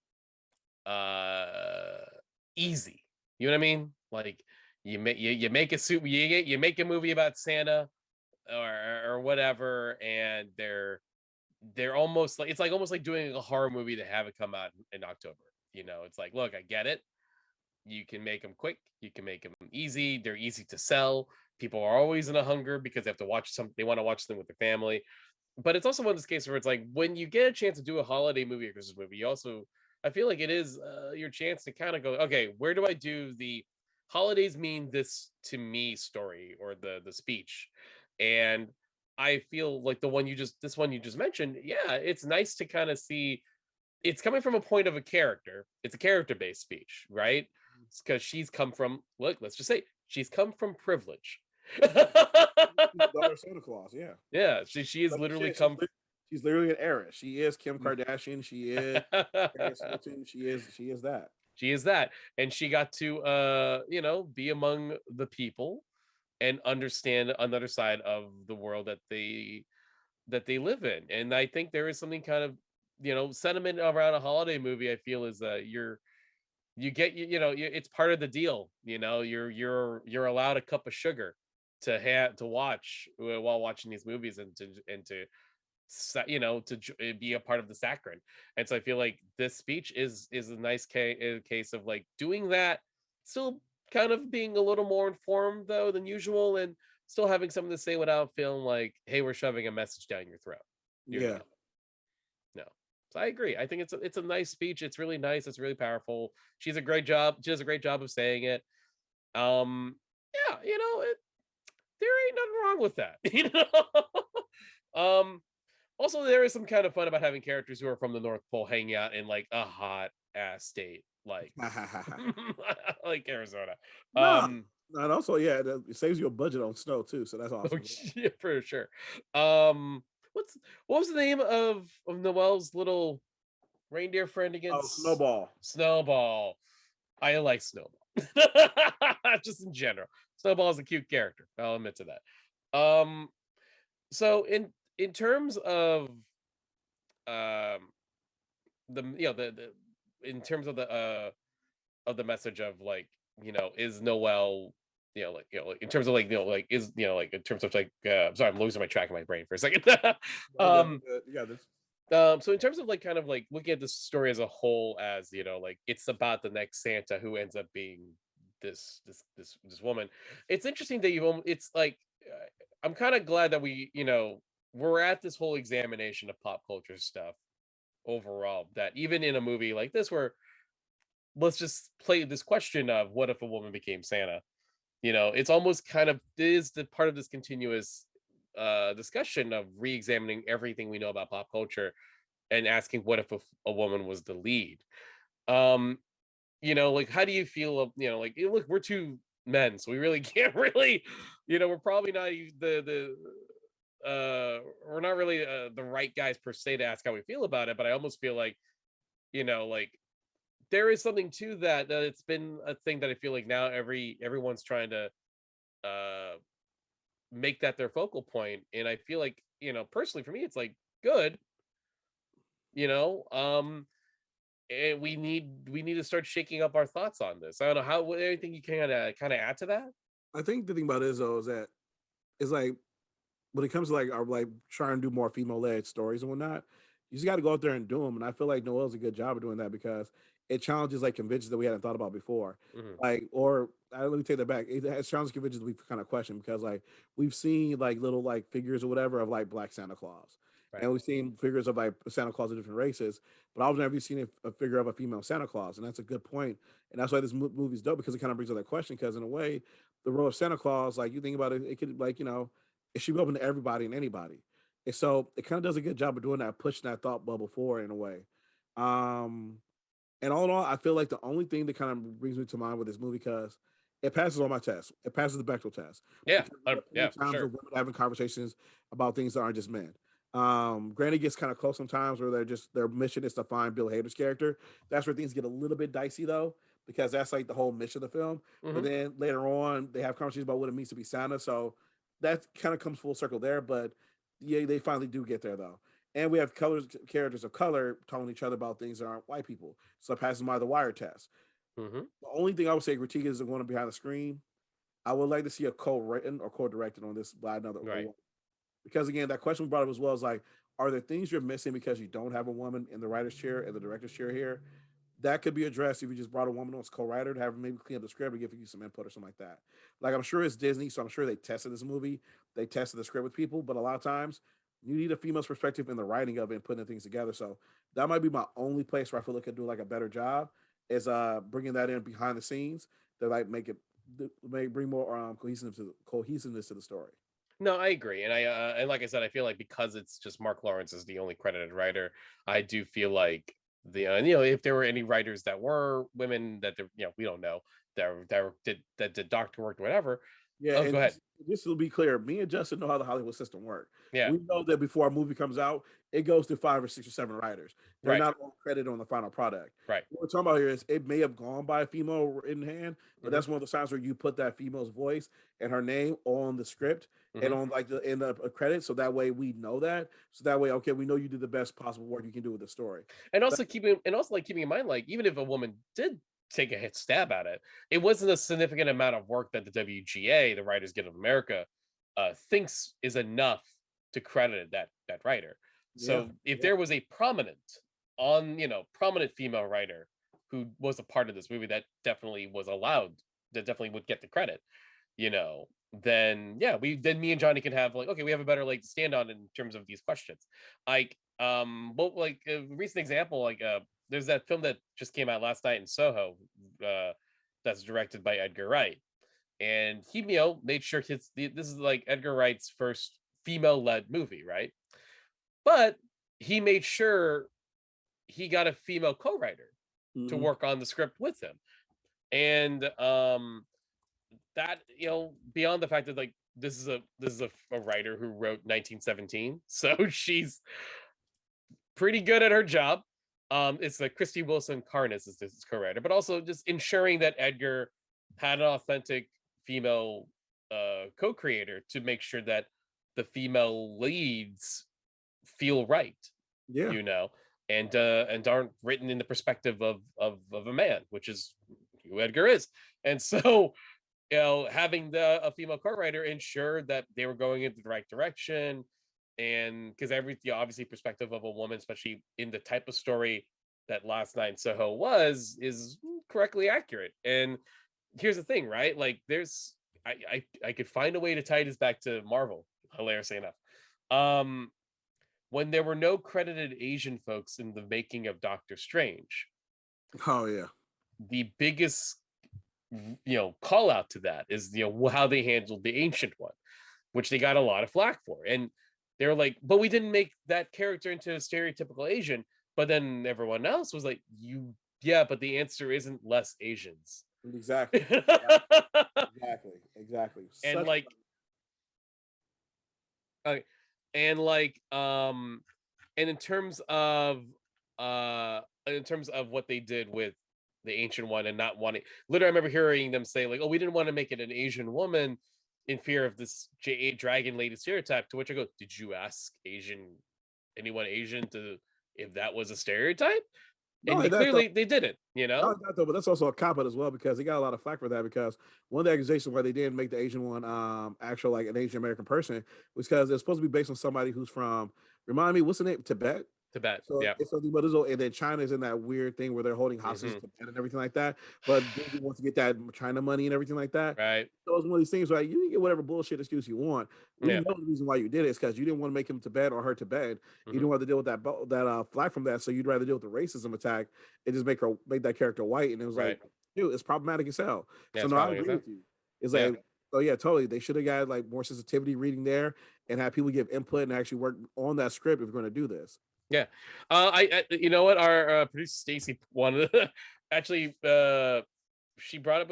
D: easy. You know what I mean? Like you make a movie about Santa or whatever, and they're almost like, it's like almost like doing a horror movie to have it come out in October. It's like, look, I get it. You can make them quick, you can make them easy, they're easy to sell. People are always in a hunger because they have to watch something, they want to watch them with their family. But it's also one of those cases where it's like when you get a chance to do a holiday movie or Christmas movie, you also, I feel like it is your chance to kind of go, okay, where do I do the holidays mean this to me story or the speech? And I feel like this one you just mentioned, yeah, it's nice to kind of see it's coming from a point of a character. It's a character-based speech, right? Because she's come from, let's just say she's come from privilege.
B: Daughter Santa Claus, yeah.
D: Yeah, she is literally
B: she's literally an heiress. She is Kim Kardashian. She is Paris Hilton. She is that.
D: She is that. And she got to be among the people and understand another side of the world that they live in. And I think there is something kind of sentiment around a holiday movie. I feel is it's part of the deal. You're allowed a cup of sugar to watch while watching these movies and to be a part of the saccharin. And so I feel like this speech is a nice case of like doing that, still kind of being a little more informed though than usual, and still having something to say without feeling like, hey, we're shoving a message down your throat. No. So I agree. I think it's a nice speech. It's really nice. It's really powerful. She does a great job of saying it. There ain't nothing wrong with that. Also, there is some kind of fun about having characters who are from the North Pole hanging out in like a hot ass state like like Arizona.
B: And also, it saves you a budget on snow too, so that's awesome.
D: Yeah, for sure. What was the name of Noelle's little reindeer friend again?
B: Oh,
D: Snowball. I like Snowball. Just in general. Snowball is a cute character. I'll admit to that. So in terms of in terms of the message of like, is Noelle in terms of like, in terms of like, sorry, I'm losing my track in my brain for a second. So in terms of like, kind of like looking at this story as a whole, as like it's about the next Santa who ends up being this woman. It's interesting that it's like I'm kind of glad that we're at this whole examination of pop culture stuff overall, that even in a movie like this, where let's just play this question of what if a woman became Santa. It's almost kind of is the part of this continuous discussion of re-examining everything we know about pop culture and asking what if a woman was the lead. um like, how do you feel like, look, we're two men, so we really can't really, we're probably not we're not really the right guys per se to ask how we feel about it, but I almost feel like, like, there is something to that. It's been a thing that I feel like now everyone's trying to uh make that their focal point, and I feel like, personally for me, it's like good, you know um and we need to start shaking up our thoughts on this. I don't know anything you can kind of add to that.
B: I think the thing about it is though is that it's like when it comes to like our like trying to do more female led stories and whatnot, you just got to go out there and do them. And I feel like Noelle's a good job of doing that because it challenges like conventions that we hadn't thought about before.
D: Hmm.
B: Like, or let me take that back. It has challenged conventions we've kind of questioned because like we've seen like little like figures or whatever of like Black Santa Claus.
D: Right.
B: And we've seen figures of like Santa Claus of different races, but I've never seen a figure of a female Santa Claus, and that's a good point. And that's why this movie's dope because it kind of brings up that question. Because in a way, the role of Santa Claus, like you think about it, it could like it should be open to everybody and anybody. And so it kind of does a good job of doing that, pushing that thought bubble forward in a way. Um, and all in all, I feel like the only thing that kind of brings me to mind with this movie, because it passes all my tests, it passes the Bechdel test.
D: Yeah.
B: Because there are plenty
D: Yeah,
B: of
D: for
B: times where
D: sure.
B: women having conversations about things that aren't just men. Granted, it gets kind of close sometimes where their mission is to find Bill Hader's character. That's where things get a little bit dicey though, because that's like the whole mission of the film. But
D: Hmm.
B: then later on, they have conversations about what it means to be Santa. So that kind of comes full circle there. But yeah, they finally do get there though. And we have characters of color telling each other about things that aren't white people. So it passes by the wire test.
D: Hmm.
B: The only thing I would say critique is going behind the screen. I would like to see a co-written or co-directed on this by another
D: Right.
B: woman. Because again, that question we brought up as well is like, are there things you're missing because you don't have a woman in the writer's chair and the director's chair here? That could be addressed if you just brought a woman on as co-writer to have maybe clean up the script or give you some input or something like that. Like I'm sure it's Disney, so I'm sure they tested this movie, they tested the script with people, but a lot of times you need a female's perspective in the writing of it and putting things together. So that might be my only place where I feel like I could do like a better job is bringing that in behind the scenes to like make it may bring more cohesiveness to the story.
D: No, I agree, and and like I said, I feel like because it's just Mark Lawrence is the only credited writer, I do feel like if there were any writers that were women that we don't know that did doctor work or whatever.
B: Yeah,
D: Oh,
B: and
D: go ahead.
B: just to be clear, me and Justin know how the Hollywood system works.
D: Yeah.
B: We know that before a movie comes out, it goes to 5 or 6 or 7 writers. They're
D: Right.
B: not all credited on the final product.
D: Right.
B: What we're talking about here is it may have gone by a female in hand, but
D: Hmm.
B: that's one of those times where you put that female's voice and her name on the script and
D: Hmm.
B: on like the in the credits, so that way we know that. So that way, okay, we know you did the best possible work you can do with the story.
D: And
B: That-
D: also keeping in mind, like, even if a woman did take a hit stab at it, it wasn't a significant amount of work that the WGA, the Writers Guild of America, thinks is enough to credit that writer.
B: yeah,
D: So if
B: yeah,
D: there was a prominent female writer who was a part of this movie that definitely was allowed, that definitely would get the credit, you know, then yeah, then me and Johnny can have, like, okay, we have a better leg to stand on in terms of these questions. Like, but like a recent example, like there's that film that just came out last night in Soho, that's directed by Edgar Wright, and he made sure this is like Edgar Wright's first female-led movie, right? But he made sure he got a female co-writer to
B: mhm,
D: work on the script with him, and that, beyond the fact that, like, this is a writer who wrote 1917, so she's pretty good at her job. It's like Christy Wilson Carnes is this co-writer, but also just ensuring that Edgar had an authentic female co-creator to make sure that the female leads feel right,
B: yeah,
D: you know, and aren't written in the perspective of a man, which is who Edgar is. And so, having a female co-writer ensured that they were going in the right direction, and because obviously perspective of a woman, especially in the type of story that Last Night in Soho is correctly accurate. And here's the thing, right? Like, I could find a way to tie this back to Marvel, hilariously enough. When there were no credited Asian folks in the making of Doctor Strange,
B: Oh yeah.
D: the biggest call out to that is how they handled the Ancient One, which they got a lot of flack for. And they're like, but we didn't make that character into a stereotypical Asian. But then everyone else was like, yeah, but the answer isn't less Asians.
B: Exactly. Exactly.
D: And like, okay, and like, and in terms of what they did with the Ancient One and not wanting, literally, I remember hearing them say like, oh, we didn't want to make it an Asian woman in fear of this dragon lady stereotype. To which I go, did you ask anyone Asian if that was a stereotype? And clearly they didn't,
B: Not that though, but that's also a cop out as well, because they got a lot of flack for that, because one of the accusations why they didn't make the Asian one actual like an Asian American person was because it's supposed to be based on somebody who's from, remind me, what's the name? Tibet.
D: So yeah.
B: It's something, but and then China's in that weird thing where they're holding hostage Tibet and everything like that. But Disney wants to get that China money and everything like that.
D: Right.
B: So it's one of these things where you can get whatever bullshit excuse you want. We know the reason why you did it is because you didn't want to make him Tibet or her Tibet. You didn't want to deal with that flag from that. So you'd rather deal with the racism attack and just make that character white. And it was like, dude, it's problematic as hell.
D: Yeah,
B: so no, I agree with you. It's like, oh yeah, totally. They should have got like more sensitivity reading there and have people give input and actually work on that script if we're going to do this.
D: Yeah. I you know what, our producer Stacy wanted actually she brought up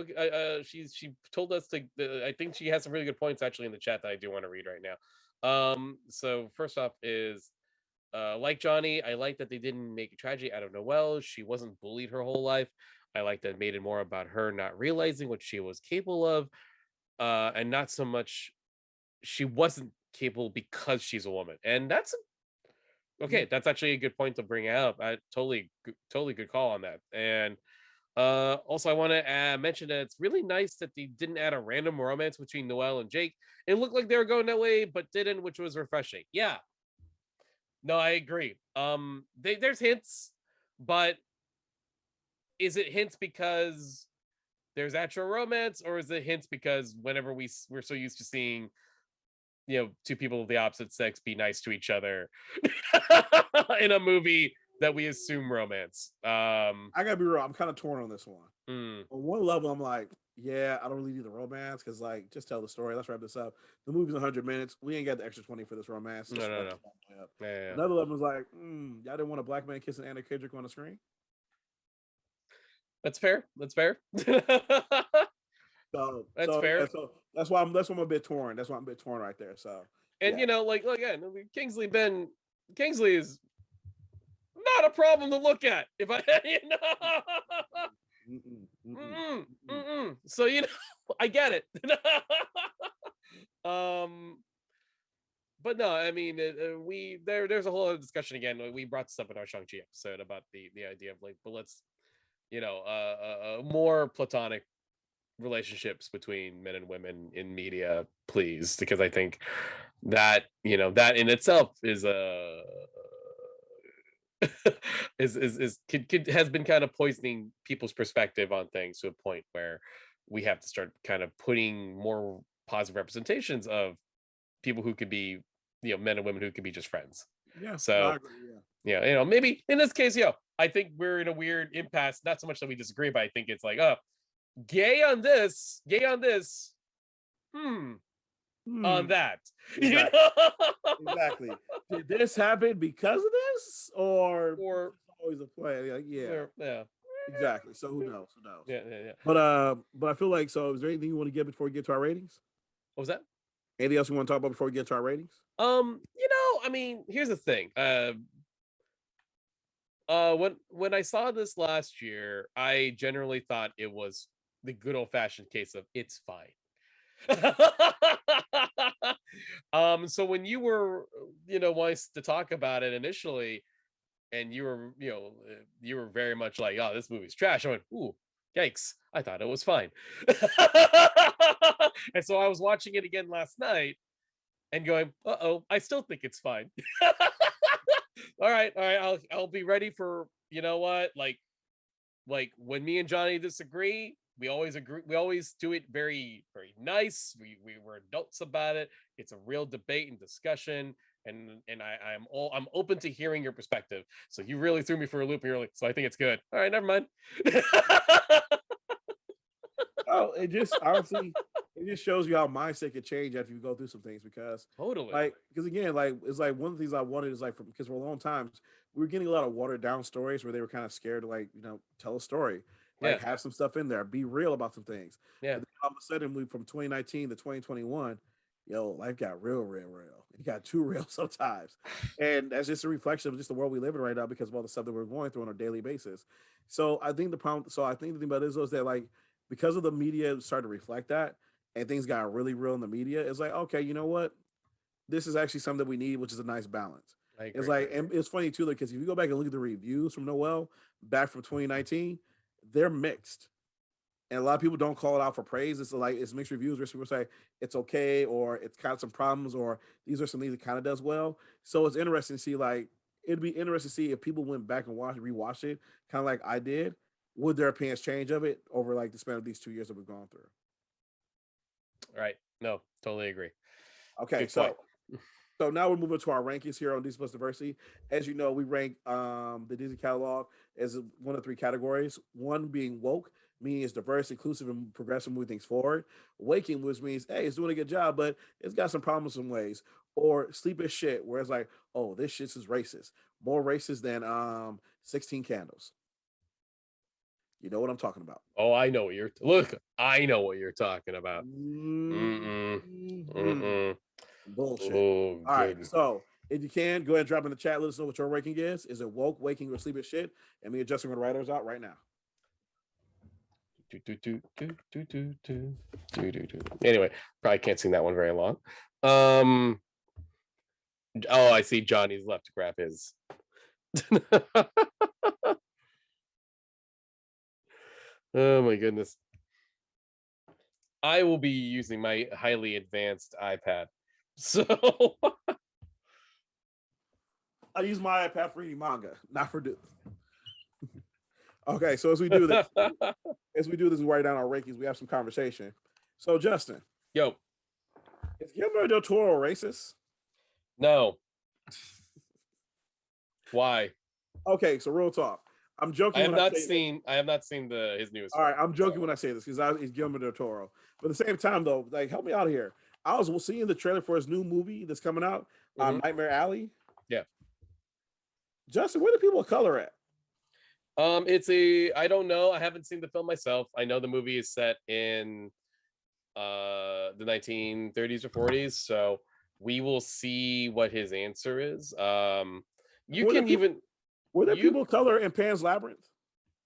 D: she told us to I think she has some really good points actually in the chat that I do want to read right now. So first off is like Johnny, I like that they didn't make a tragedy out of Noelle. She wasn't bullied her whole life. I like that it made it more about her not realizing what she was capable of, and not so much she wasn't capable because she's a woman. And that's okay, that's actually a good point to bring out. I totally good call on that. And also I want to mention that it's really nice that they didn't add a random romance between Noelle and Jake. It looked like they were going that way, but didn't, which was refreshing. Yeah, no, I agree. There's hints, but is it hints because there's actual romance, or is it hints because whenever we're so used to seeing two people of the opposite sex be nice to each other in a movie that we assume romance. I
B: gotta be real, I'm kind of torn on this one.
D: On
B: one level, I'm like, yeah, I don't really need the romance, because like, just tell the story. Let's wrap this up. The movie's 100 minutes. We ain't got the extra 20 for this romance.
D: No.
B: Yeah. Another level is like, y'all didn't want a black man kissing Anna Kendrick on the screen.
D: That's fair.
B: So
D: that's fair.
B: So that's why I'm a bit torn. That's why I'm a bit torn right there. So,
D: and like again, Kingsley is not a problem to look at. If I so I get it. But no, I mean, there's a whole other discussion again. We brought this up in our Shang-Chi episode about the idea of like, but let's more platonic relationships between men and women in media, please, because I think that that in itself is has been kind of poisoning people's perspective on things to a point where we have to start kind of putting more positive representations of people who could be men and women who could be just friends. So maybe in this case, I think we're in a weird impasse, not so much that we disagree, but I think it's like, gay on this on that.
B: Exactly. Did this happen because of this, or always a play? Like, yeah. Exactly. So who knows?
D: Yeah.
B: But I feel like, so is there anything you want to get before we get to our ratings?
D: What was that?
B: Anything else you want to talk about before we get to our ratings?
D: I mean, here's the thing. When I saw this last year, I generally thought it was the good old-fashioned case of it's fine. So when you were wanting to talk about it initially, and you were very much like, oh, this movie's trash, I went, ooh, yikes, I thought it was fine. And so I was watching it again last night and going, I still think it's fine. all right, I'll be ready for, like when me and Johnny disagree, we always agree. We always do it very, very nice. We're adults about it. It's a real debate and discussion. And I'm open to hearing your perspective. So you really threw me for a loop. And you're like, so I think it's good. All right, never mind.
B: Oh, it just honestly, it just shows you how mindset could change after you go through some things because
D: Totally.
B: because again, it's like one of the things I wanted is like because for a long time we were getting a lot of watered down stories where they were kind of scared to tell a story,
D: Yeah.
B: have some stuff in there, be real about some things.
D: Yeah.
B: But then all of a sudden we from 2019 to 2021, life got real. It got too real sometimes. And that's just a reflection of just the world we live in right now because of all the stuff that we're going through on a daily basis. I think the thing about it is that because of the media started to reflect that and things got really real in the media, it's like, okay, you know what? This is actually something that we need, which is a nice balance.
D: I agree.
B: It's like, and it's funny too, because if you go back and look at the reviews from Noelle back from 2019, they're mixed. And a lot of people don't call it out for praise. It's mixed reviews where people say it's okay or it's kind of some problems or these are some things it kind of does well. So it's interesting to see it'd be interesting to see if people went back and rewatched it, kind of like I did, would their opinions change of it over the span of these 2 years that we've gone through?
D: Right. No, totally agree.
B: Okay, so now we're moving to our rankings here on Disney+Diversity. As you know, we rank the Disney catalog as one of 3 categories. One being woke, meaning it's diverse, inclusive, and progressive, moving things forward. Waking, which means, hey, it's doing a good job, but it's got some problems in ways. Or sleep as shit, where it's like, oh, this shit is racist. More racist than 16 Candles. You know what I'm talking about.
D: Oh, I know what I know what you're talking about.
B: Bullshit.
D: Oh,
B: all right.
D: good.
B: So if you can, go ahead and drop in the chat. Let us know what your ranking is. Is it woke, waking, or sleep as shit? And me and Justin are going to write ours out right now.
D: Anyway, probably can't sing that one very long. Oh, I see Johnny's left to grab his. Oh my goodness. I will be using my highly advanced iPad. So
B: I use my iPad for reading manga, not for this. Okay, so as we do this, we write down our rankings. We have some conversation. So Justin,
D: yo,
B: is Guillermo del Toro racist?
D: no. Why?
B: Okay, so real talk. I'm joking.
D: I have not seen his newest.
B: All right, I'm joking when I say this because he's Guillermo del Toro. But at the same time, though, help me out here. I was seeing the trailer for his new movie that's coming out, Nightmare Alley.
D: Yeah.
B: Justin, where do people of color at?
D: I don't know. I haven't seen the film myself. I know the movie is set in the 1930s or 40s, so we will see what his answer is.
B: Were there people of color in Pan's Labyrinth?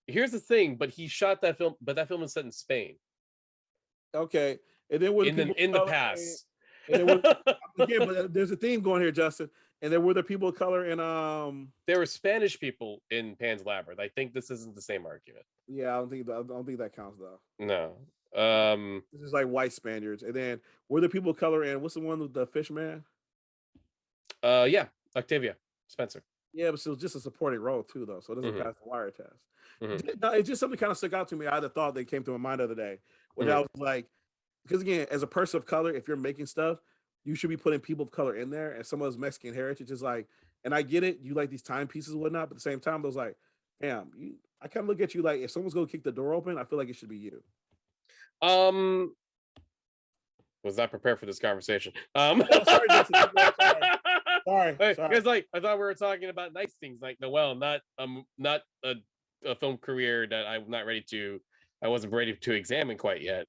D: Here's the thing, but he shot that film, but that film is set in Spain.
B: Okay, and then
D: in the past.
B: Again, but there's a theme going here, Justin. And then were there people of color in
D: There were Spanish people in Pan's Labyrinth. I think this isn't the same argument.
B: Yeah, I don't think that counts though.
D: No.
B: This is like white Spaniards. And then were there people of color in what's the one with the fish man?
D: Yeah, Octavia Spencer.
B: Yeah, but she was just a supporting role too, though, so it doesn't pass the wire test.
D: Mm-hmm.
B: No, it's just something kind of stuck out to me. I had a thought that came to my mind the other day, which I was like, because again, as a person of color, if you're making stuff, you should be putting people of color in there, and someone's Mexican heritage is like, and I get it, you like these timepieces and whatnot, but at the same time, I was like, damn, I kind of look at you like if someone's going to kick the door open, I feel like it should be you.
D: Was not prepared for this conversation.
B: Sorry.
D: Because like I thought we were talking about nice things like Noelle, not a film career that I wasn't ready to examine quite yet.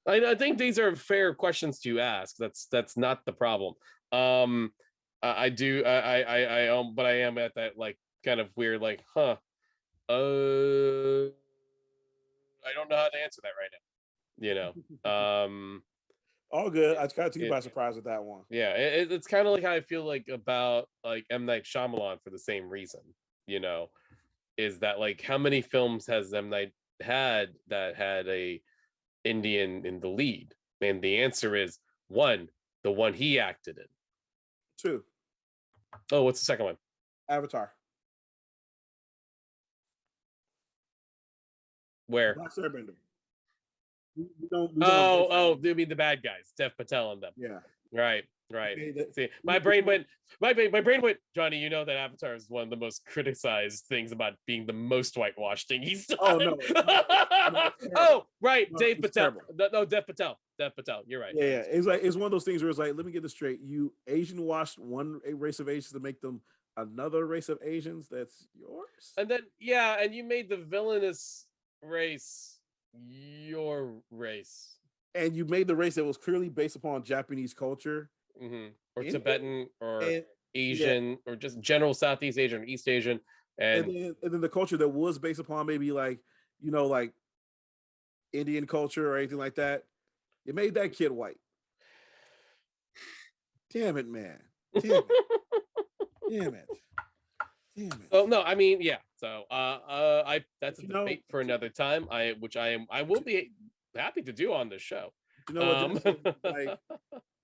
D: I think these are fair questions to ask. That's not the problem. But I am at that like kind of weird like, I don't know how to answer that right now.
B: All good. I kind of took you by surprise with that one.
D: Yeah, it's kind of like how I feel like about like M. Night Shyamalan for the same reason. Is that like how many films has M. Night had that had a Indian in the lead? And the answer is 1, the one he acted in.
B: 2.
D: Oh, what's the second one?
B: Avatar.
D: Where?
B: Last Airbender. We don't
D: Oh, you mean the bad guys, Dev Patel and them.
B: yeah.
D: Right. See, my brain went, Johnny, you know that Avatar is one of the most criticized things about being the most whitewashed thing he's done.
B: Oh no.
D: Oh, right.
B: No,
D: Dave
B: it's
D: Patel.
B: terrible.
D: No, Dev Patel. You're right.
B: Yeah. It's one of those things where it's like, let me get this straight. You Asian washed a race of Asians to make them another race of Asians. That's yours.
D: And then and you made the villainous race your race.
B: And you made the race that was clearly based upon Japanese culture.
D: Or Tibetan or Asian or just general Southeast Asian or East Asian.
B: And then the culture that was based upon maybe like Indian culture or anything like that. You made that kid white. Damn it, man. Damn it.
D: Oh no, I mean, yeah. So that's a debate for another time. I will be happy to do on this show.
B: You know what? Like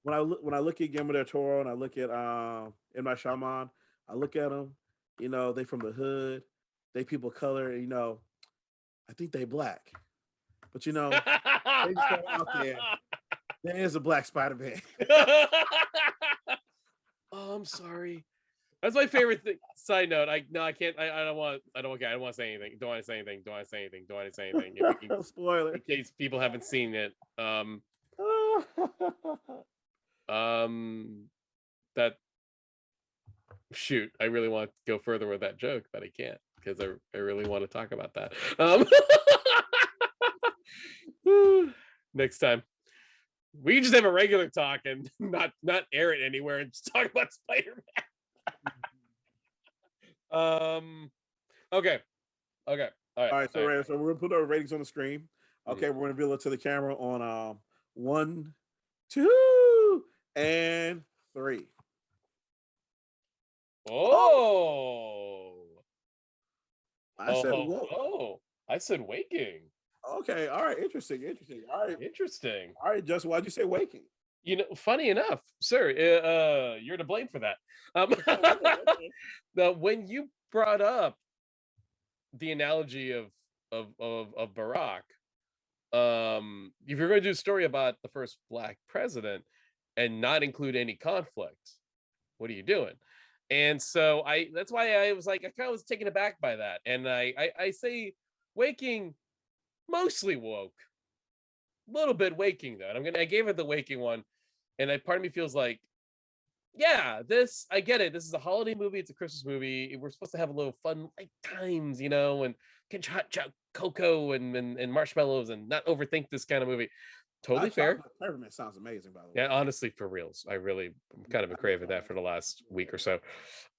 B: when I look at Guillermo del Toro and I look at M. Night Shyamalan, I look at them. They from the hood, they people of color. I think they black, but they just go out there. There is a black Spider-Man.
D: Oh, I'm sorry. That's my favorite thing. Side note, I can't. I don't want to say anything. Don't want to say anything.
B: Spoiler.
D: In case people haven't seen it. That shoot, I really want to go further with that joke, but I can't because I really want to talk about that. Next time. We can just have a regular talk and not air it anywhere and just talk about Spider-Man. Okay. All right.
B: So we're gonna put our ratings on the screen. Okay, we're gonna reveal it to the camera on 1, 2, and 3.
D: Oh.
B: I said whoa.
D: Oh, I said waking.
B: Okay, all right, interesting. All right.
D: Interesting.
B: All right, Justin, why'd you say waking?
D: Funny enough, sir, you're to blame for that. Now, when you brought up the analogy of Barack, if you're going to do a story about the first Black president and not include any conflict, what are you doing? And so that's why I was like, I kind of was taken aback by that. And I say waking, mostly woke, a little bit waking though. And I gave it the waking one. And part of me feels like, yeah, I get it. This is a holiday movie. It's a Christmas movie. We're supposed to have a little fun like times, and can hot cocoa and marshmallows and not overthink this kind of movie. Totally fair.
B: Peppermint sounds amazing, by the way.
D: Yeah, honestly, for reals. I'm kind of been craving that for the last week or so.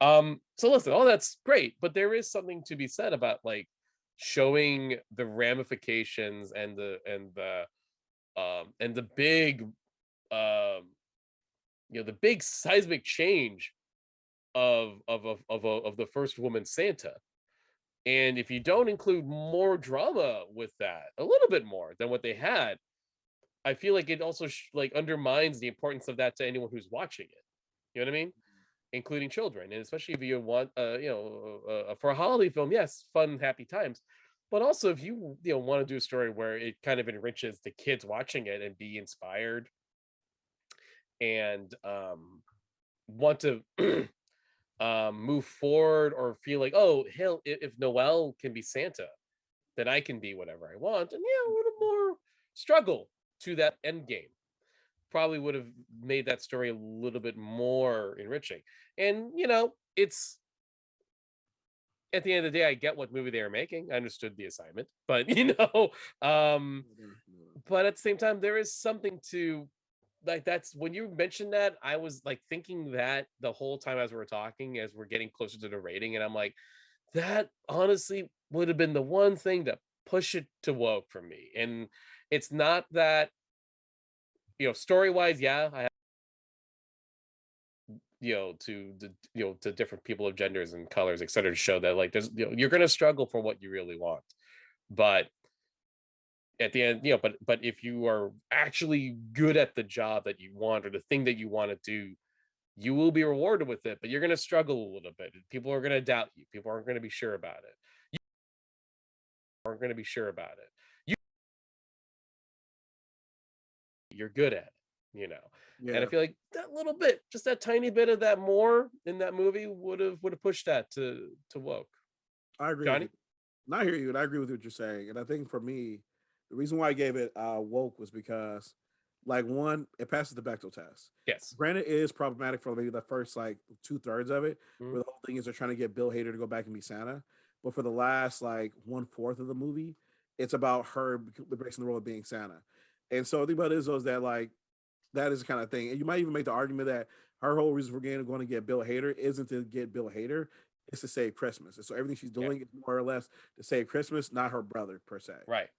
D: So listen, all that's great, but there is something to be said about like showing the ramifications and the big the big seismic change of the first woman Santa. And if you don't include more drama with that, a little bit more than what they had, I feel like it also undermines the importance of that to anyone who's watching it. You know what I mean? Including children, and especially if you want, for a holiday film, yes, fun, happy times. But also, if you want to do a story where it kind of enriches the kids watching it and be inspired, and want to move forward or feel like, oh, hell, if Noelle can be Santa, then I can be whatever I want, and a little more struggle to that end game probably would have made that story a little bit more enriching. And it's at the end of the day, I get what movie they were making. I understood the assignment, but but at the same time, there is something to like, that's when you mentioned that, I was like thinking that the whole time as we're talking, as we're getting closer to the rating, and I'm like, that honestly would have been the one thing to push it to woke for me. And it's not that, story wise, I have, to different people of genders and colors, etc., to show that like there's, you're going to struggle for what you really want, but at the end, but if you are actually good at the job that you want or the thing that you want to do, you will be rewarded with it, but you're going to struggle a little bit. People are going to doubt you. People aren't going to be sure about it. You aren't going to be sure about it. You're good at it, you know.
B: Yeah,
D: And I feel like that little bit, just that tiny bit of that more in that movie would have pushed that to woke.
B: I agree.
D: Johnny?
B: With you. And I hear you, and I agree with what you're saying. And I think for me, the reason why I gave it woke was because, like, one, it passes the Bechdel test.
D: Yes.
B: Granted, it is problematic for maybe the first like 2/3 of it,
D: Mhm.
B: where the whole thing is they're trying to get Bill Hader to go back and be Santa. But for the last like 1/4 of the movie, it's about her embracing the role of being Santa. And so the thing about it is that like that is the kind of thing. And you might even make the argument that her whole reason for going to get Bill Hader isn't to get Bill Hader, it's to save Christmas. And so everything she's doing is more or less to save Christmas, not her brother per se.
D: Right.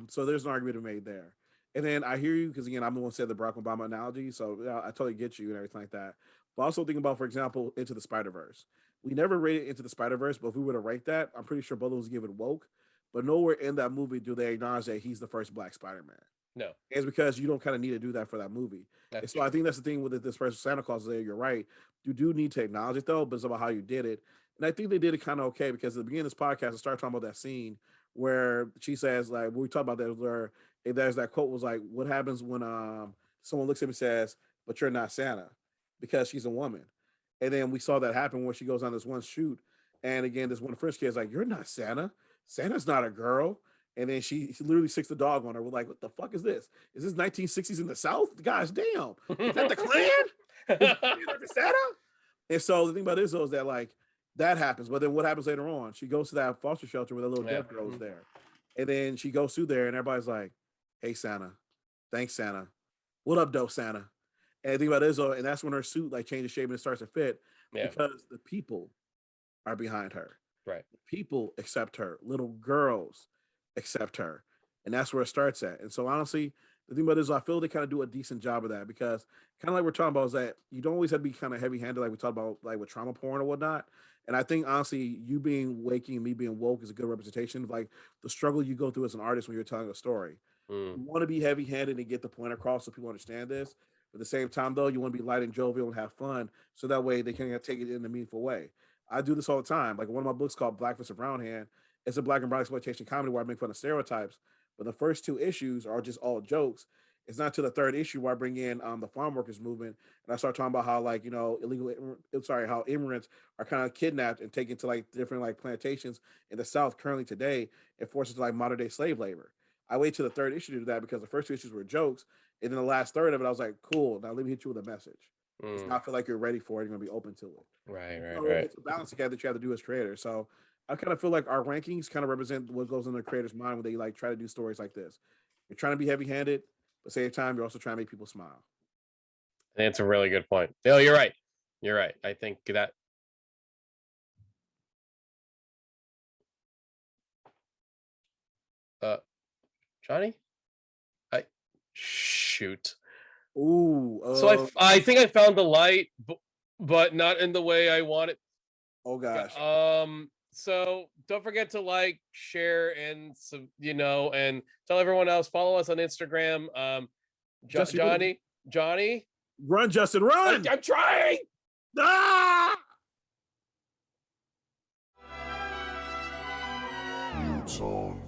B: So there's an argument to be made there. And then I hear you because again, I'm the one who said the Barack Obama analogy, so I totally get you and everything like that. But also think about, for example, Into the Spider-Verse. We never rated Into the Spider-Verse, but if we were to rate that, I'm pretty sure both of us give it woke. But nowhere in that movie do they acknowledge that he's the first Black Spider-Man.
D: No.
B: It's because you don't kind of need to do that for that movie. And so I think that's the thing with this first Santa Claus there. You're right. You do need to acknowledge it though, but it's about how you did it. And I think they did it kind of okay because at the beginning of this podcast, I started talking about that scene where she says, like, when we talk about that, where there's that quote was like, what happens when someone looks at me and says, but you're not Santa, because she's a woman. And then we saw that happen where she goes on this one shoot. And again, this one French kid's like, you're not Santa. Santa's not a girl. And then she literally sicks the dog on her. We're like, what the fuck is this? Is this 1960s in the South? Gosh damn. Is that the Klan? Is that Santa? And so the thing about this is that like that happens. But then what happens later on? She goes to that foster shelter where the little deaf girl is there. And then she goes through there and everybody's like, hey, Santa. Thanks, Santa. What up, dope Santa? And the thing about it is, and that's when her suit like changes shape and it starts to fit because the people are behind her.
D: Right.
B: People accept her. Little girls accept her. And that's where it starts at. And so honestly, the thing about it is I feel they kind of do a decent job of that because kind of like we're talking about is that you don't always have to be kind of heavy handed like we talked about like with trauma porn or whatnot. And I think honestly, you being waking and me being woke is a good representation of like the struggle you go through as an artist when you're telling a story. You want to be heavy handed and get the point across so people understand this. But at the same time, though, you want to be light and jovial and have fun so that way they can take it in a meaningful way. I do this all the time. Like one of my books called Black vs. Brown Hand. It's a black and brown exploitation comedy where I make fun of stereotypes. But the first 2 issues are just all jokes. It's not to the 3rd issue where I bring in the farm workers movement and I start talking about how like, you know, how immigrants are kind of kidnapped and taken to like different like plantations in the South currently today and forced into like modern day slave labor. I wait till the 3rd issue to do that because the first 2 issues were jokes. And then the last 1/3 of it, I was like, cool, now let me hit you with a message. It's not feel like you're ready for it, you're gonna be open to it.
D: Right.
B: It's a balancing act that you have to do as creators. So I kind of feel like our rankings kind of represent what goes in the creator's mind when they like try to do stories like this. You're trying to be heavy-handed, but at the same time, you're also trying to make people smile.
D: That's a really good point. No, you're right. You're right. I think that Johnny? Shoot.
B: Ooh.
D: So I think I found the light, but not in the way I want it.
B: Oh gosh.
D: So don't forget to like, share, and and tell everyone else. Follow us on Instagram. Johnny,
B: run, Justin, run!
D: I'm trying.
B: Ah!
E: Mute on.